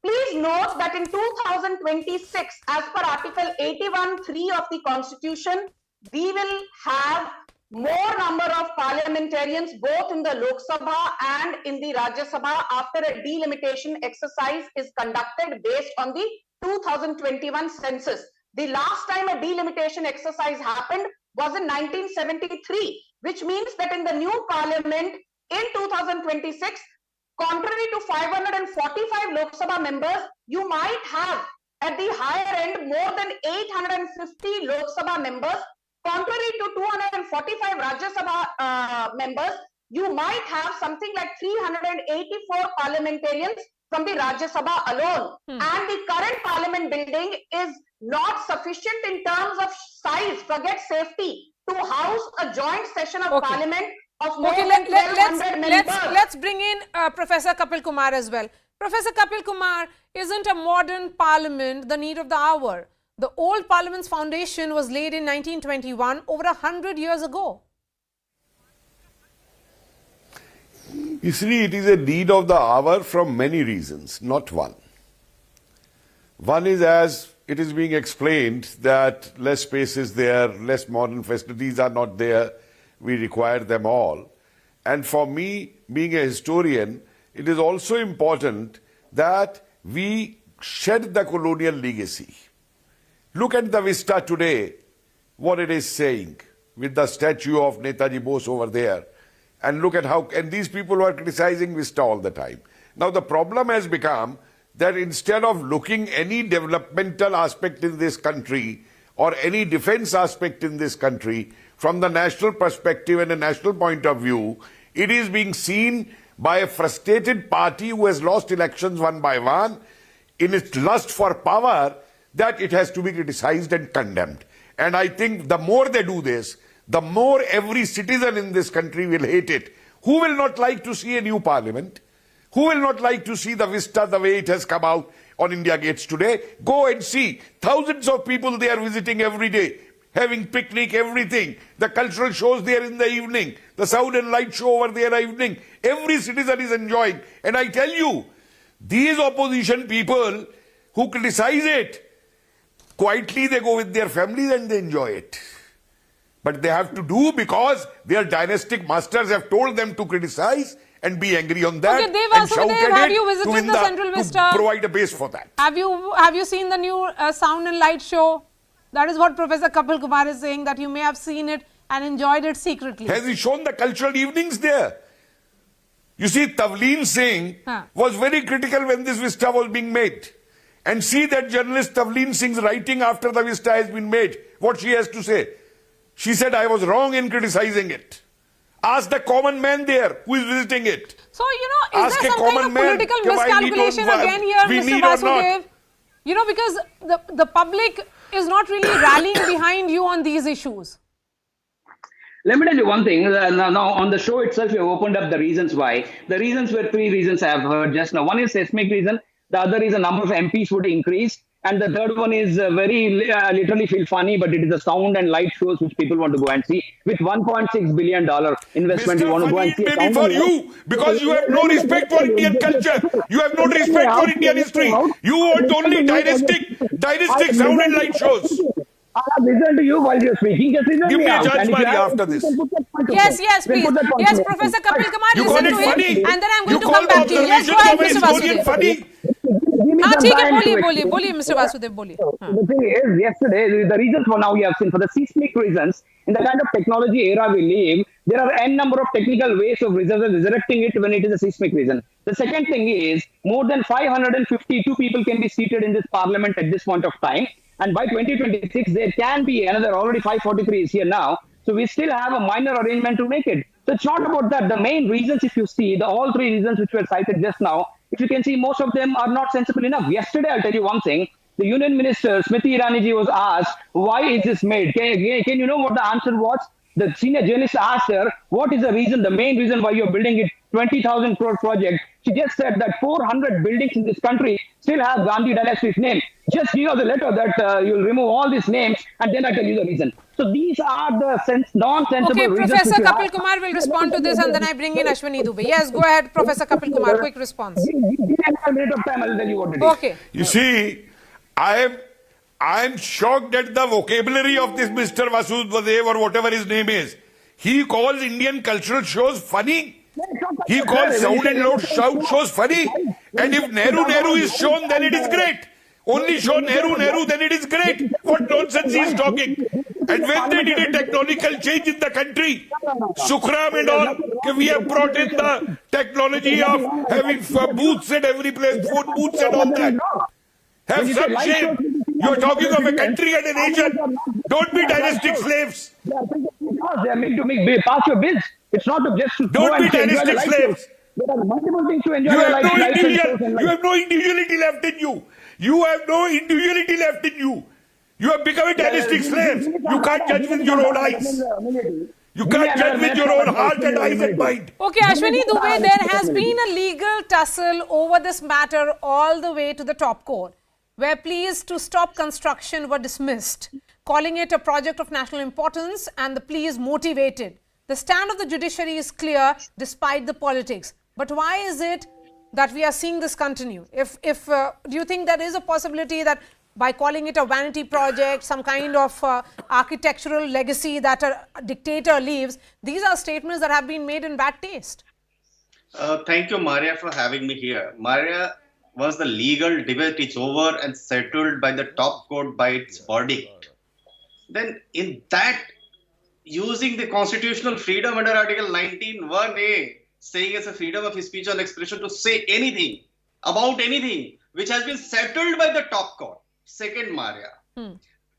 Please note that in 2026, as per Article 81(3) of the Constitution, we will have more number of parliamentarians both in the Lok Sabha and in the Rajya Sabha after a delimitation exercise is conducted based on the 2021 census. The last time a delimitation exercise happened was in 1973, which means that in the new parliament in 2026, contrary to 545 Lok Sabha members, you might have at the higher end more than 850 Lok Sabha members. Contrary to 245 Rajya Sabha members, you might have something like 384 parliamentarians from the Rajya Sabha alone. And the current parliament building is not sufficient in terms of size, forget safety, to house a joint session of parliament of more than 1,200 members. Let's bring in Professor Kapil Kumar as well. Professor Kapil Kumar, isn't a modern parliament the need of the hour? The old parliament's foundation was laid in 1921, over 100 years ago. You see, it is a need of the hour from many reasons, not one. One is, as it is being explained, that less space is there, less modern facilities are not there, we require them all. And for me, being a historian, it is also important that we shed the colonial legacy. Look at the vista today, what it is saying, with the statue of Netaji Bose over there. And look at how, and these people were criticizing Vista all the time. Now the problem has become that instead of looking any developmental aspect in this country or any defense aspect in this country from the national perspective and a national point of view, it is being seen by a frustrated party who has lost elections one by one in its lust for power that it has to be criticized and condemned. And I think the more they do this, the more every citizen in this country will hate it. Who will not like to see a new parliament? Who will not like to see the Vista the way it has come out on India Gates today? Go and see. Thousands of people they are visiting every day, having picnic, everything. The cultural shows there in the evening, the sound and light show over there evening. Every citizen is enjoying. And I tell you, these opposition people who criticize it, quietly they go with their families and they enjoy it. But they have to do because their dynastic masters have told them to criticize and be angry on that. Okay, Dev, and shout at have it you visited the Central Vista? To provide a base for that. Have you seen the new sound and light show? That is what Professor Kapil Kumar is saying, that you may have seen it and enjoyed it secretly. Has he shown the cultural evenings there? You see, Tavleen Singh was very critical when this Vista was being made. And see that journalist Tavleen Singh's writing after the Vista has been made, what she has to say. She said, I was wrong in criticizing it. Ask the common man there who is visiting it. So, is there some kind of political miscalculation again here, Mr. Vasudev? Because the public is not really rallying behind you on these issues. Let me tell you one thing. Now, on the show itself, we have opened up the reasons why. The reasons were three reasons I have heard just now. One is seismic reason. The other is the number of MPs would increase. And the third one is literally feel funny, but it is the sound and light shows which people want to go and see. With $1.6 billion investment, Mr. you want to go and see. Maybe for you, because you have no respect for Indian culture. You have no respect for Indian history. You want only dynastic sound and light shows. I have listened to you while you're speaking. Just listen Give me a out. judge Mari after this. Yes, please. Yes, Professor Kapil Kumar, You listen call it to funny? him, and then I'm going You to come back to you. Yes, go ahead, Mr. Vasudev. Funny? हाँ ठीक है बोलिए Mr. Vasudev बोलिए. The thing is, yesterday, the reasons for now we have seen, for the seismic reasons, in the kind of technology era we live, there are n number of technical ways of resurrecting it when it is a seismic reason. The second thing is, more than 552 people can be seated in this parliament at this point of time. And by 2026, there can be another, already 543 is here now. So we still have a minor arrangement to make it. So it's not about that. The main reasons, if you see, all three reasons which were cited just now, if you can see, most of them are not sensible enough. Yesterday, I'll tell you one thing. The Union Minister, Smriti Irani ji, was asked, why is this made? Can you know what the answer was? The senior journalist asked her, what is the reason, the main reason why you're building it, 20,000 crore project? She just said that 400 buildings in this country still have Gandhi dynasty's name. Just give us a letter that you'll remove all these names, and then I tell you the reason. So these are the non-sensible reasons. Okay, Professor Kapil Kumar will respond to this, and then I bring in Ashwini Dubey. Yes, go ahead, Professor Kapil Kumar, quick response. Give me a minute of time, I'll tell you what it is. Okay. You see, I am shocked at the vocabulary of this Mr. Vasudev or whatever his name is. He calls Indian cultural shows funny. He calls sound and loud shows funny. And if Nehru is shown, then it is great. Only show Nehru, then it is great. What nonsense he is talking. And when they did a technological change in the country, Sukhram and all, we have brought in the technology of having booths at every place, food booths and all that. Have some shame. You are talking of a country and a nation. Don't be dynastic slaves. They are meant to pass your bills. It's not just to Don't be dynastic slaves. There are multiple things to enjoy. You have no individuality left in you. You have no individuality left in you. You have become a dynastic slave. You can't judge with your own eyes. You can't judge with your own heart and eyes and mind. Okay, Ashwini Dubey, there has been a legal tussle over this matter all the way to the top court, where pleas to stop construction were dismissed, calling it a project of national importance, and the pleas motivated. The stand of the judiciary is clear despite the politics. But why is it that we are seeing this continue? Do you think there is a possibility that by calling it a vanity project, some kind of architectural legacy that a dictator leaves, these are statements that have been made in bad taste? Thank you, Maria, for having me here. Maria, once the legal debate is over and settled by the top court by its verdict, then in that using the constitutional freedom under Article 19(1)(a), saying it's a freedom of speech and expression to say anything about anything, which has been settled by the top court. Second, Maria,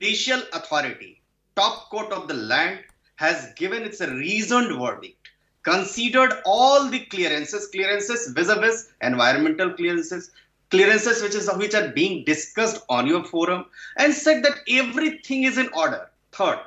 judicial authority, top court of the land, has given its a reasoned verdict, considered all the clearances vis-a-vis environmental clearances which are being discussed on your forum, and said that everything is in order. Third,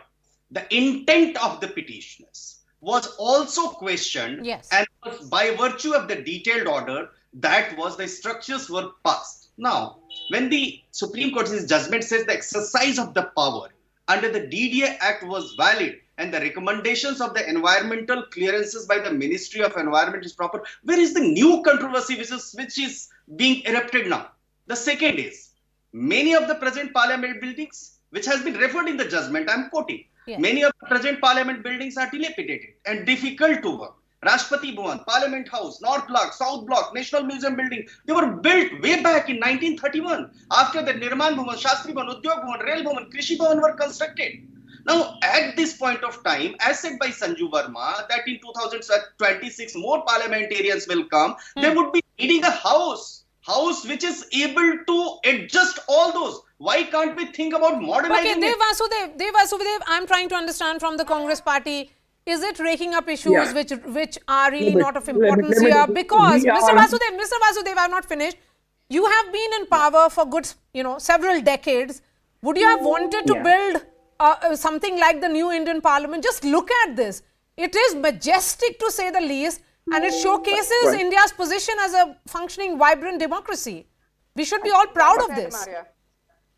the intent of the petitioners was also questioned, and by virtue of the detailed order, that was the structures were passed. Now, when the Supreme Court's judgment says the exercise of the power under the DDA Act was valid and the recommendations of the environmental clearances by the Ministry of Environment is proper, where is the new controversy which is being erupted now? The second is, many of the present parliament buildings, which has been referred in the judgment, I'm quoting, many of the present parliament buildings are dilapidated and difficult to work. Rashtrapati Bhavan, Parliament House, North Block, South Block, National Museum building, they were built way back in 1931. After the Nirman Bhavan, Shastri Bhavan, Udyog Bhavan, Rail Bhavan, Krishi Bhavan were constructed. Now, at this point of time, as said by Sanju Verma, that in 2026 more parliamentarians will come, they would be needing a house which is able to adjust all those. Why can't we think about modernizing Dev Vasudev, I'm trying to understand from the Congress party, is it raking up issues which are really not of importance here? Because, Mr. Vasudev, I'm not finished. You have been in power for good, several decades. Would you have wanted to build something like the new Indian Parliament? Just look at this. It is majestic to say the least, and it showcases India's position as a functioning, vibrant democracy. We should be all proud of this.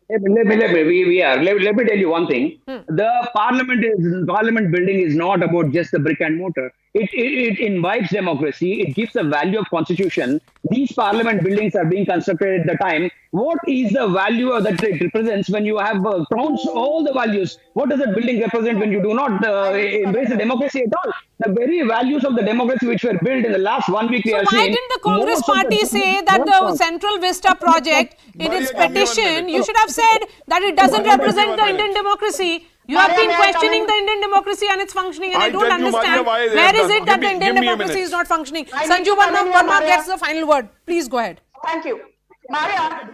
Let me tell you one thing. The parliament building is not about just the brick and mortar. It imbibes democracy. It gives the value of constitution. These parliament buildings are being constructed at the time. What is the value that it represents when you have counts all the values? What does that building represent when you do not embrace the democracy at all? The very values of the democracy which were built in the last 1 week. So why didn't the Congress party say that the Central Vista project in its petition, you should have said that it doesn't represent the Indian democracy? You have been questioning the Indian democracy and its functioning, and I don't understand where is it that the Indian democracy is not functioning. Sanju Verma gets the final word. Please go ahead. Thank you. Maria,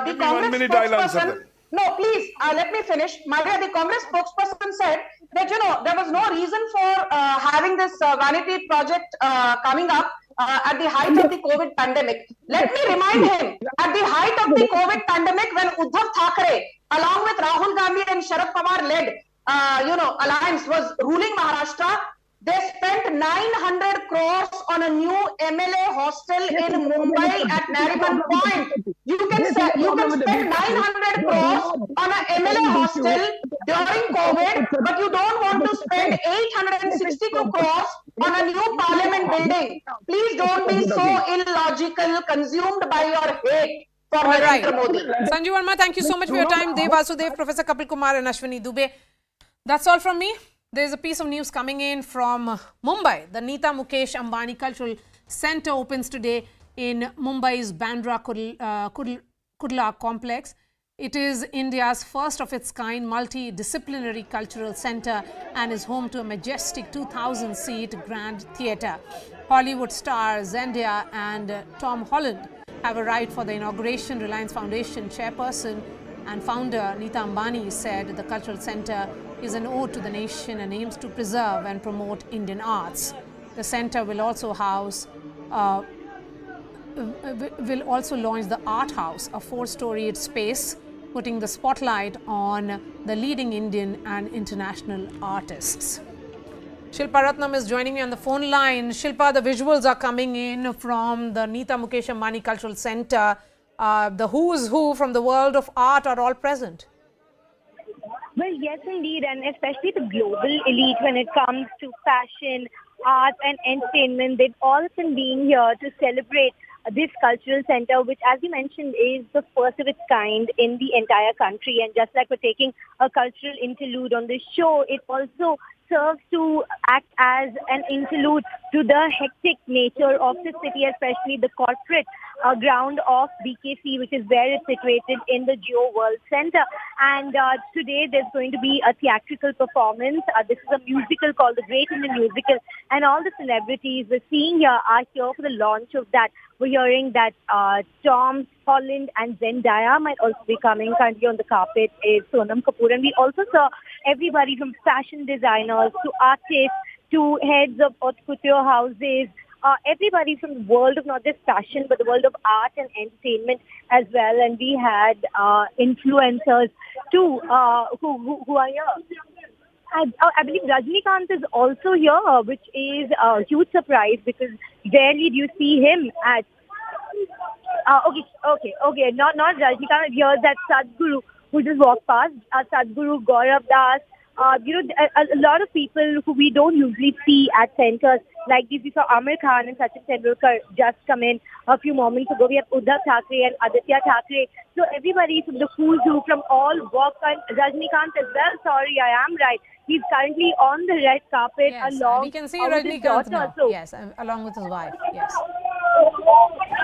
the Congress spokesperson... No, please, let me finish. Maria, the Congress spokesperson said that, there was no reason for having this vanity project coming up at the height of the COVID pandemic. Let me remind him, at the height of the COVID pandemic, when Uddhav Thackeray, along with Rahul Gandhi and Sharad Pawar led, alliance was ruling Maharashtra, they spent 900 crores on a new MLA hostel in Mumbai at Nariman Point. You can spend 900 crores on an MLA hostel during COVID, but you don't want to spend 862 crores on a new parliament building. Please don't be so illogical, consumed by your hate for Narendra Modi. Sanju Verma, thank you so much for your time. Dev Vasudev, Professor Kapil Kumar and Ashwini Dubey. That's all from me. There is a piece of news coming in from Mumbai. The Nita Mukesh Ambani Cultural Centre opens today in Mumbai's Bandra Kurla complex. It is India's first of its kind multidisciplinary cultural centre and is home to a majestic 2,000-seat grand theatre. Hollywood stars Zendaya and Tom Holland have arrived for the inauguration. Reliance Foundation chairperson and founder Nita Ambani said the cultural centre is an ode to the nation and aims to preserve and promote Indian arts. The centre will also launch the Art House, a 4-storied space, putting the spotlight on the leading Indian and international artists. Shilpa Ratnam is joining me on the phone line. Shilpa, the visuals are coming in from the Nita Mukesh Ambani Cultural Centre. The who's who from the world of art are all present. Well, yes, indeed, and especially the global elite when it comes to fashion, art and entertainment. They've all been being here to celebrate this cultural center, which, as you mentioned, is the first of its kind in the entire country. And just like we're taking a cultural interlude on this show, it also serves to act as an interlude to the hectic nature of the city, especially the corporate ground of BKC, which is where it's situated in the Geo World Center. And today there's going to be a theatrical performance. This is a musical called The Great Indian Musical, and all the celebrities we're seeing here are here for the launch of that. We're hearing that Tom Holland and Zendaya might also be coming. Currently on the carpet is Sonam Kapoor, and we also saw everybody from fashion designers to artists to heads of haute couture houses, everybody from the world of not just fashion but the world of art and entertainment as well. And we had influencers too who are here. I believe Rajnikant is also here, which is a huge surprise because rarely do you see him at. Okay. Not Rajnikant. Here's that Sadhguru who just walked past. Sadhguru, Gaurav Das. A lot of people who we don't usually see at centers like this. We saw Amir Khan and Sachin Tendulkar just come in a few moments ago. We have Uddhav Thackeray and Aditya Thackeray. So everybody from the who's who from all walk, and Rajnikant as well. Sorry, I am right. He's currently on the red carpet along. We can see with his Rajnikant daughter. now. So, Yes, along with his wife. Yes.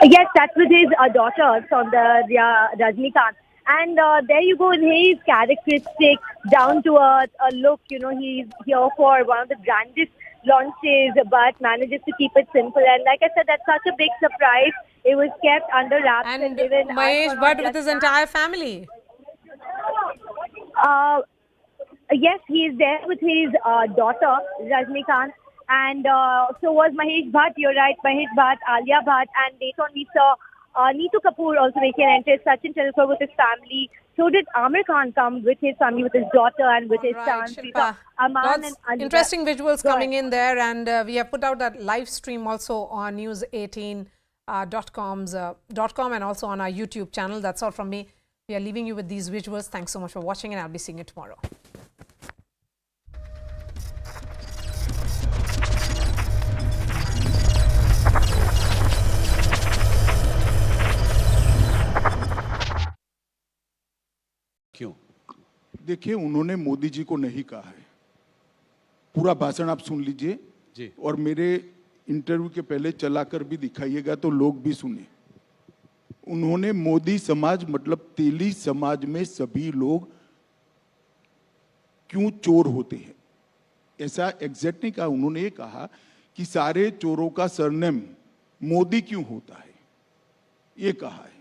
Yes, that's with his daughter from the Rajnikant. And there you go in his characteristic, down-to-earth look. You know, he's here for one of the grandest launches, but manages to keep it simple. And like I said, that's such a big surprise. It was kept under wraps. And even Mahesh Bhatt with his entire family. Yes, he is there with his daughter, Rajnikant. And so was Mahesh Bhatt. You're right, Mahesh Bhatt, Alia Bhatt. And later on we saw Neetu Kapoor also making an entrance, Sachin Tendulkar with his family. So did Amir Khan come with his family, with his daughter and with his son. Aman and Anita. Interesting visuals coming in there, and we have put out that live stream also on news18.com and also on our YouTube channel. That's all from me. We are leaving you with these visuals. Thanks so much for watching, and I'll be seeing you tomorrow. क्यों? देखिए, उन्होंने मोदी जी को नहीं कहा है। पूरा भाषण आप सुन लीजिए जी, और मेरे इंटरव्यू के पहले चलाकर भी दिखाइएगा तो लोग भी सुने। उन्होंने मोदी समाज मतलब तेली समाज में सभी लोग क्यों चोर होते हैं, ऐसा एग्जैक्ट नहीं कहा। उन्होंने ये कहा कि सारे चोरों का सरनेम मोदी क्यों होता है, ये कहा है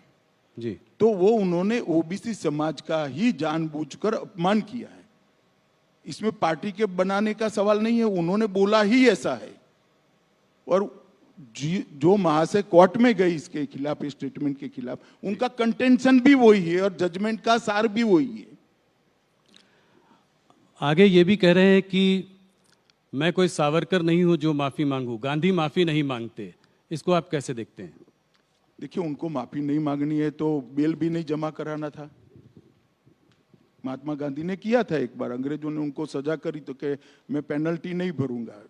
जी। तो वो उन्होंने ओबीसी समाज का ही जानबूझकर अपमान किया है। इसमें पार्टी के बनाने का सवाल नहीं है, उन्होंने बोला ही ऐसा है। और जो महाशय कोर्ट में गई इसके खिलाफ, स्टेटमेंट के खिलाफ, उनका कंटेंशन भी वही है और जजमेंट का सार भी वही है। आगे ये भी कह रहे हैं कि मैं कोई सावरकर नहीं हूं जो माफी मांगू, गांधी माफी नहीं मांगते। इसको आप कैसे देखते हैं? देखिए, उनको माफी नहीं मांगनी है तो बेल भी नहीं जमा कराना था। महात्मा गांधी ने किया था एक बार, अंग्रेजों ने उनको सजा करी तो कहे मैं पेनल्टी नहीं भरूंगा,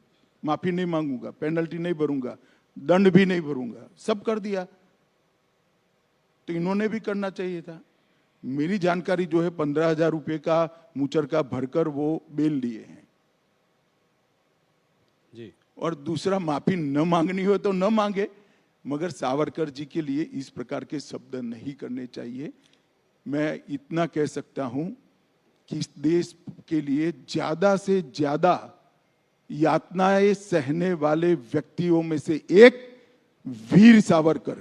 माफी नहीं मांगूंगा, पेनल्टी नहीं भरूंगा, दंड भी नहीं भरूंगा, सब कर दिया। तो इन्होंने भी करना चाहिए था। मेरी जानकारी जो है 15,000 रुपए का मुचरका भरकर वो बेल लिए हैं जी। और दूसरा, माफी न मांगनी हो तो न मांगे, मगर सावरकर जी के लिए इस प्रकार के शब्द नहीं करने चाहिए। मैं इतना कह सकता हूं कि इस देश के लिए ज्यादा से ज्यादा यातनाएं सहने वाले व्यक्तियों में से एक वीर सावरकर।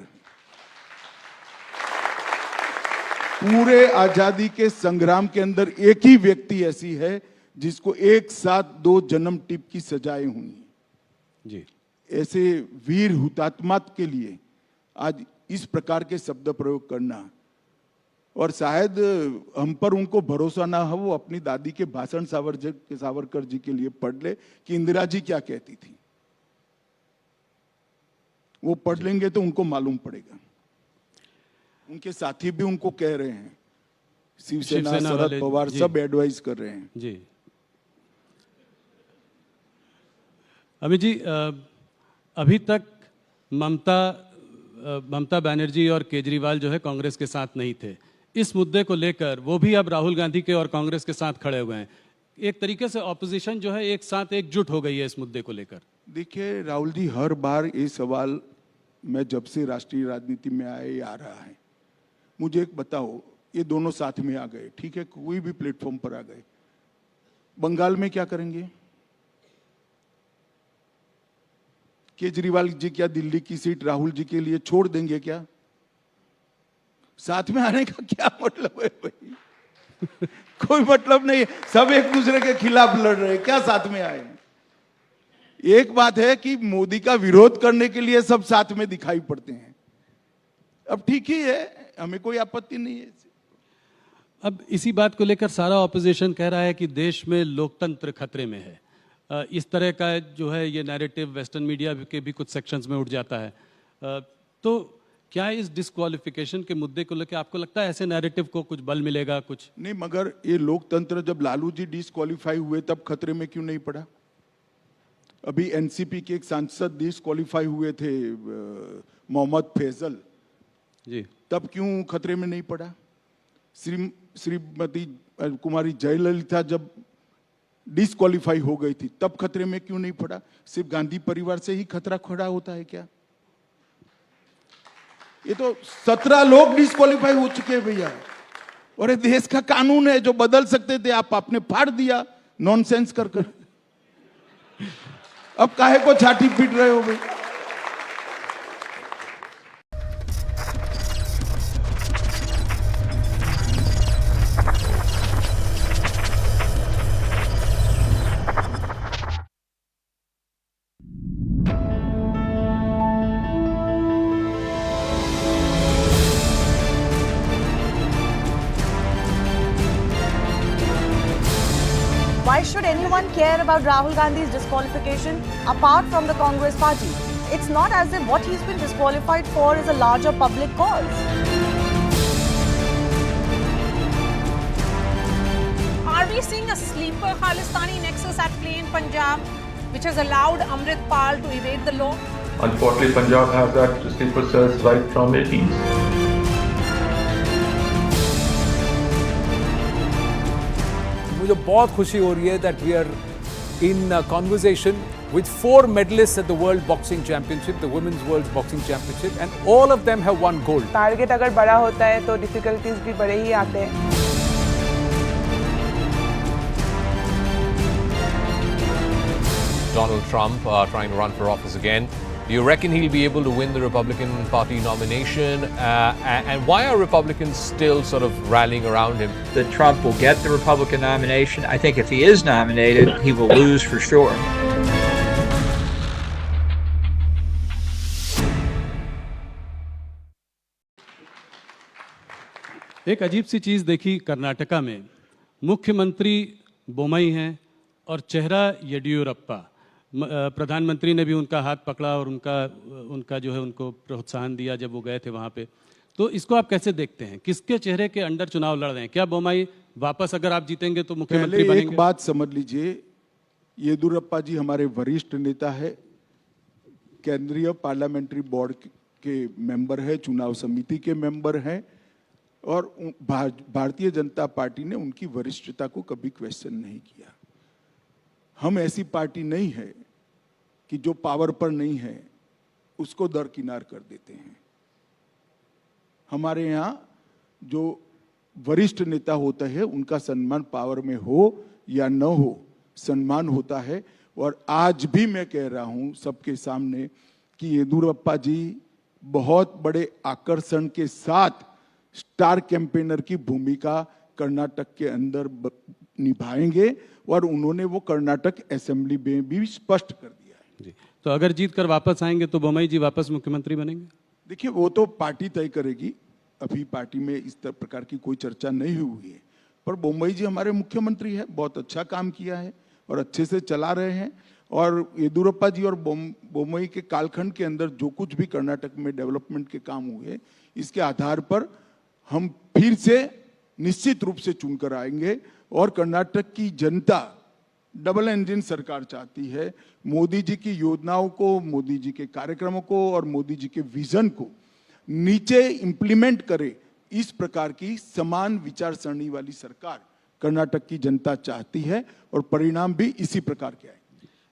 पूरे आजादी के संग्राम के अंदर एक ही व्यक्ति ऐसी है जिसको एक साथ 2 जन्म टिप की सजाएं हुई जी। ऐसे वीर हुतात्मा के लिए आज इस प्रकार के शब्द प्रयोग करना, और शायद हम पर उनको भरोसा ना हो, वो अपनी दादी के भाषण सावरकर जी के लिए पढ़ ले कि इंदिरा जी क्या कहती थी। वो पढ़ लेंगे तो उनको मालूम पड़ेगा। उनके साथी भी उनको कह रहे हैं, शिवसेना शरद पवार सब एडवाइस कर रहे हैं जी। अमित जी, अभी तक ममता बनर्जी और केजरीवाल जो है कांग्रेस के साथ नहीं थे। इस मुद्दे को लेकर वो भी अब राहुल गांधी के और कांग्रेस के साथ खड़े हुए हैं। एक तरीके से ऑपोजिशन जो है एक साथ एकजुट हो गई है इस मुद्दे को लेकर। देखिए राहुल जी, हर बार ये सवाल मैं जब से राष्ट्रीय राजनीति में आए आ रहा है। मुझे एक बताओ, ये दोनों साथ में आ गए, ठीक है, कोई भी प्लेटफॉर्म पर आ गए, बंगाल में क्या करेंगे? केजरीवाल जी क्या दिल्ली की सीट राहुल जी के लिए छोड़ देंगे क्या? साथ में आने का क्या मतलब है भाई? कोई मतलब नहीं, सब एक दूसरे के खिलाफ लड़ रहे हैं, क्या साथ में आए? एक बात है कि मोदी का विरोध करने के लिए सब साथ में दिखाई पड़ते हैं। अब ठीक ही है, हमें कोई आपत्ति नहीं है। अब इसी बात को लेकर सारा ऑपोजिशन कह रहा है कि देश में लोकतंत्र खतरे में है। इस तरह का जो है ये नैरेटिव वेस्टर्न मीडिया के भी कुछ सेक्शंस में उठ जाता है। तो क्या इस डिस्क्वालिफिकेशन के मुद्दे को लेकर आपको लगता है ऐसे नैरेटिव को कुछ बल मिलेगा? कुछ नहीं, मगर ये लोकतंत्र जब लालू जी डिस्क्वालीफाई हुए तब खतरे में क्यों नहीं पड़ा? अभी एनसीपी के एक सांसद डिस्क्वालीफाई हुए थे, मोहम्मद फैजल जी, तब क्यों खतरे में नहीं पड़ा? श्रीमती कुमारी जयललिता जब डिस्क्वालीफाई हो गई थी तब खतरे में क्यों नहीं पड़ा? सिर्फ गांधी परिवार से ही खतरा खड़ा होता है क्या? ये तो 17 लोग डिस्क्वालीफाई हो चुके हैं भैया, और ये देश का कानून है जो बदल सकते थे, आप आपने फाड़ दिया नॉनसेंस कर कर। अब काहे को छाती पीट रहे हो भाई? Why should anyone care about Rahul Gandhi's disqualification apart from the Congress party? It's not as if what he's been disqualified for is a larger public cause. Are we seeing a sleeper Khalistani nexus at play in Punjab, which has allowed Amrit Pal to evade the law? Unfortunately, Punjab has that sleeper cells right from 18s. मुझे बहुत खुशी हो रही है that we are in conversation with 4 medalists at the World Boxing Championship, the Women's World Boxing Championship, and all of them have won gold. Target अगर बड़ा होता है तो डिफिकल्टीज भी बड़े ही आते हैं। Donald Trump trying to run for office again. Do you reckon he'll be able to win the Republican Party nomination? And why are Republicans still sort of rallying around him? That Trump will get the Republican nomination. I think if he is nominated, he will lose for sure. एक अजीब सी चीज देखी कर्नाटका में, मुख्यमंत्री बोमई हैं और चेहरा येडियुरप्पा। प्रधानमंत्री ने भी उनका हाथ पकड़ा और उनका जो है उनको प्रोत्साहन दिया जब वो गए थे वहाँ पे। तो इसको आप कैसे देखते हैं? किसके चेहरे के अंडर चुनाव लड़ रहे हैं? क्या बोमाई वापस अगर आप जीतेंगे तो मुख्यमंत्री बनेंगे? एक बात समझ लीजिए, येदियुरप्पा जी हमारे वरिष्ठ नेता है, केंद्रीय पार्लियामेंट्री बोर्ड के मेंबर है, चुनाव समिति के मेंबर हैं, और भारतीय जनता पार्टी ने उनकी वरिष्ठता को कभी क्वेश्चन नहीं किया। हम ऐसी पार्टी नहीं है कि जो पावर पर नहीं है उसको दरकिनार कर देते हैं। हमारे यहाँ जो वरिष्ठ नेता होते हैं उनका सम्मान पावर में हो या न हो, सम्मान होता है। और आज भी मैं कह रहा हूँ सबके सामने कि येदियुरप्पा जी बहुत बड़े आकर्षण के साथ स्टार कैंपेनर की भूमिका कर्नाटक के अंदर निभाएंगे, और उन्होंने वो कर्नाटक असेंबली में भी स्पष्ट कर दिया है। जी, तो अगर जीत कर वापस आएंगे तो बोमई जी वापस मुख्यमंत्री बनेंगे? देखिए, वो तो पार्टी तय करेगी, अभी पार्टी में इस प्रकार की कोई चर्चा नहीं हुई है। पर बोमई जी हमारे मुख्यमंत्री है, बहुत अच्छा काम किया है और अच्छे से चला रहे हैं। और येदियुरप्पा जी और बोमई के कालखंड के अंदर जो कुछ भी कर्नाटक में डेवलपमेंट के काम हुए, इसके आधार पर हम फिर से निश्चित रूप से चुनकर आएंगे। और कर्नाटक की जनता डबल इंजन सरकार चाहती है। मोदी जी की योजनाओं को, मोदी जी के कार्यक्रमों को और मोदी जी के विजन को नीचे इंप्लीमेंट करे, इस प्रकार की समान विचार सरणी वाली सरकार कर्नाटक की जनता चाहती है और परिणाम भी इसी प्रकार के आए।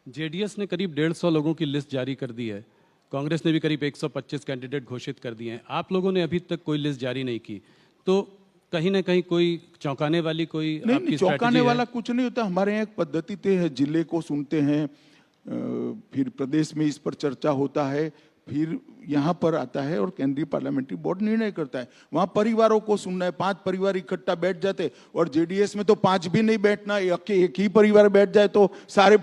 जेडीएस ने करीब 150 लोगों की लिस्ट जारी कर दी है, कांग्रेस ने भी करीब 125 कैंडिडेट घोषित कर दिए हैं। आप लोगों ने अभी तक कोई लिस्ट जारी नहीं की, तो कहीं ना कहीं कोई चौंकाने वाली कोई नहीं, चौंकाने वाला कुछ नहीं होता। हमारे यहाँ एक पद्धति तय है, जिले को सुनते हैं, फिर प्रदेश में इस पर चर्चा होता है, फिर यहाँ पर आता है और केंद्रीय पार्लियामेंट्री बोर्ड निर्णय करता है। वहाँ परिवारों को सुनना है, 5 परिवार इकट्ठा बैठ जाते, और जेडीएस में तो 5 भी नहीं बैठना, एक ही परिवार बैठ जाए तो सारे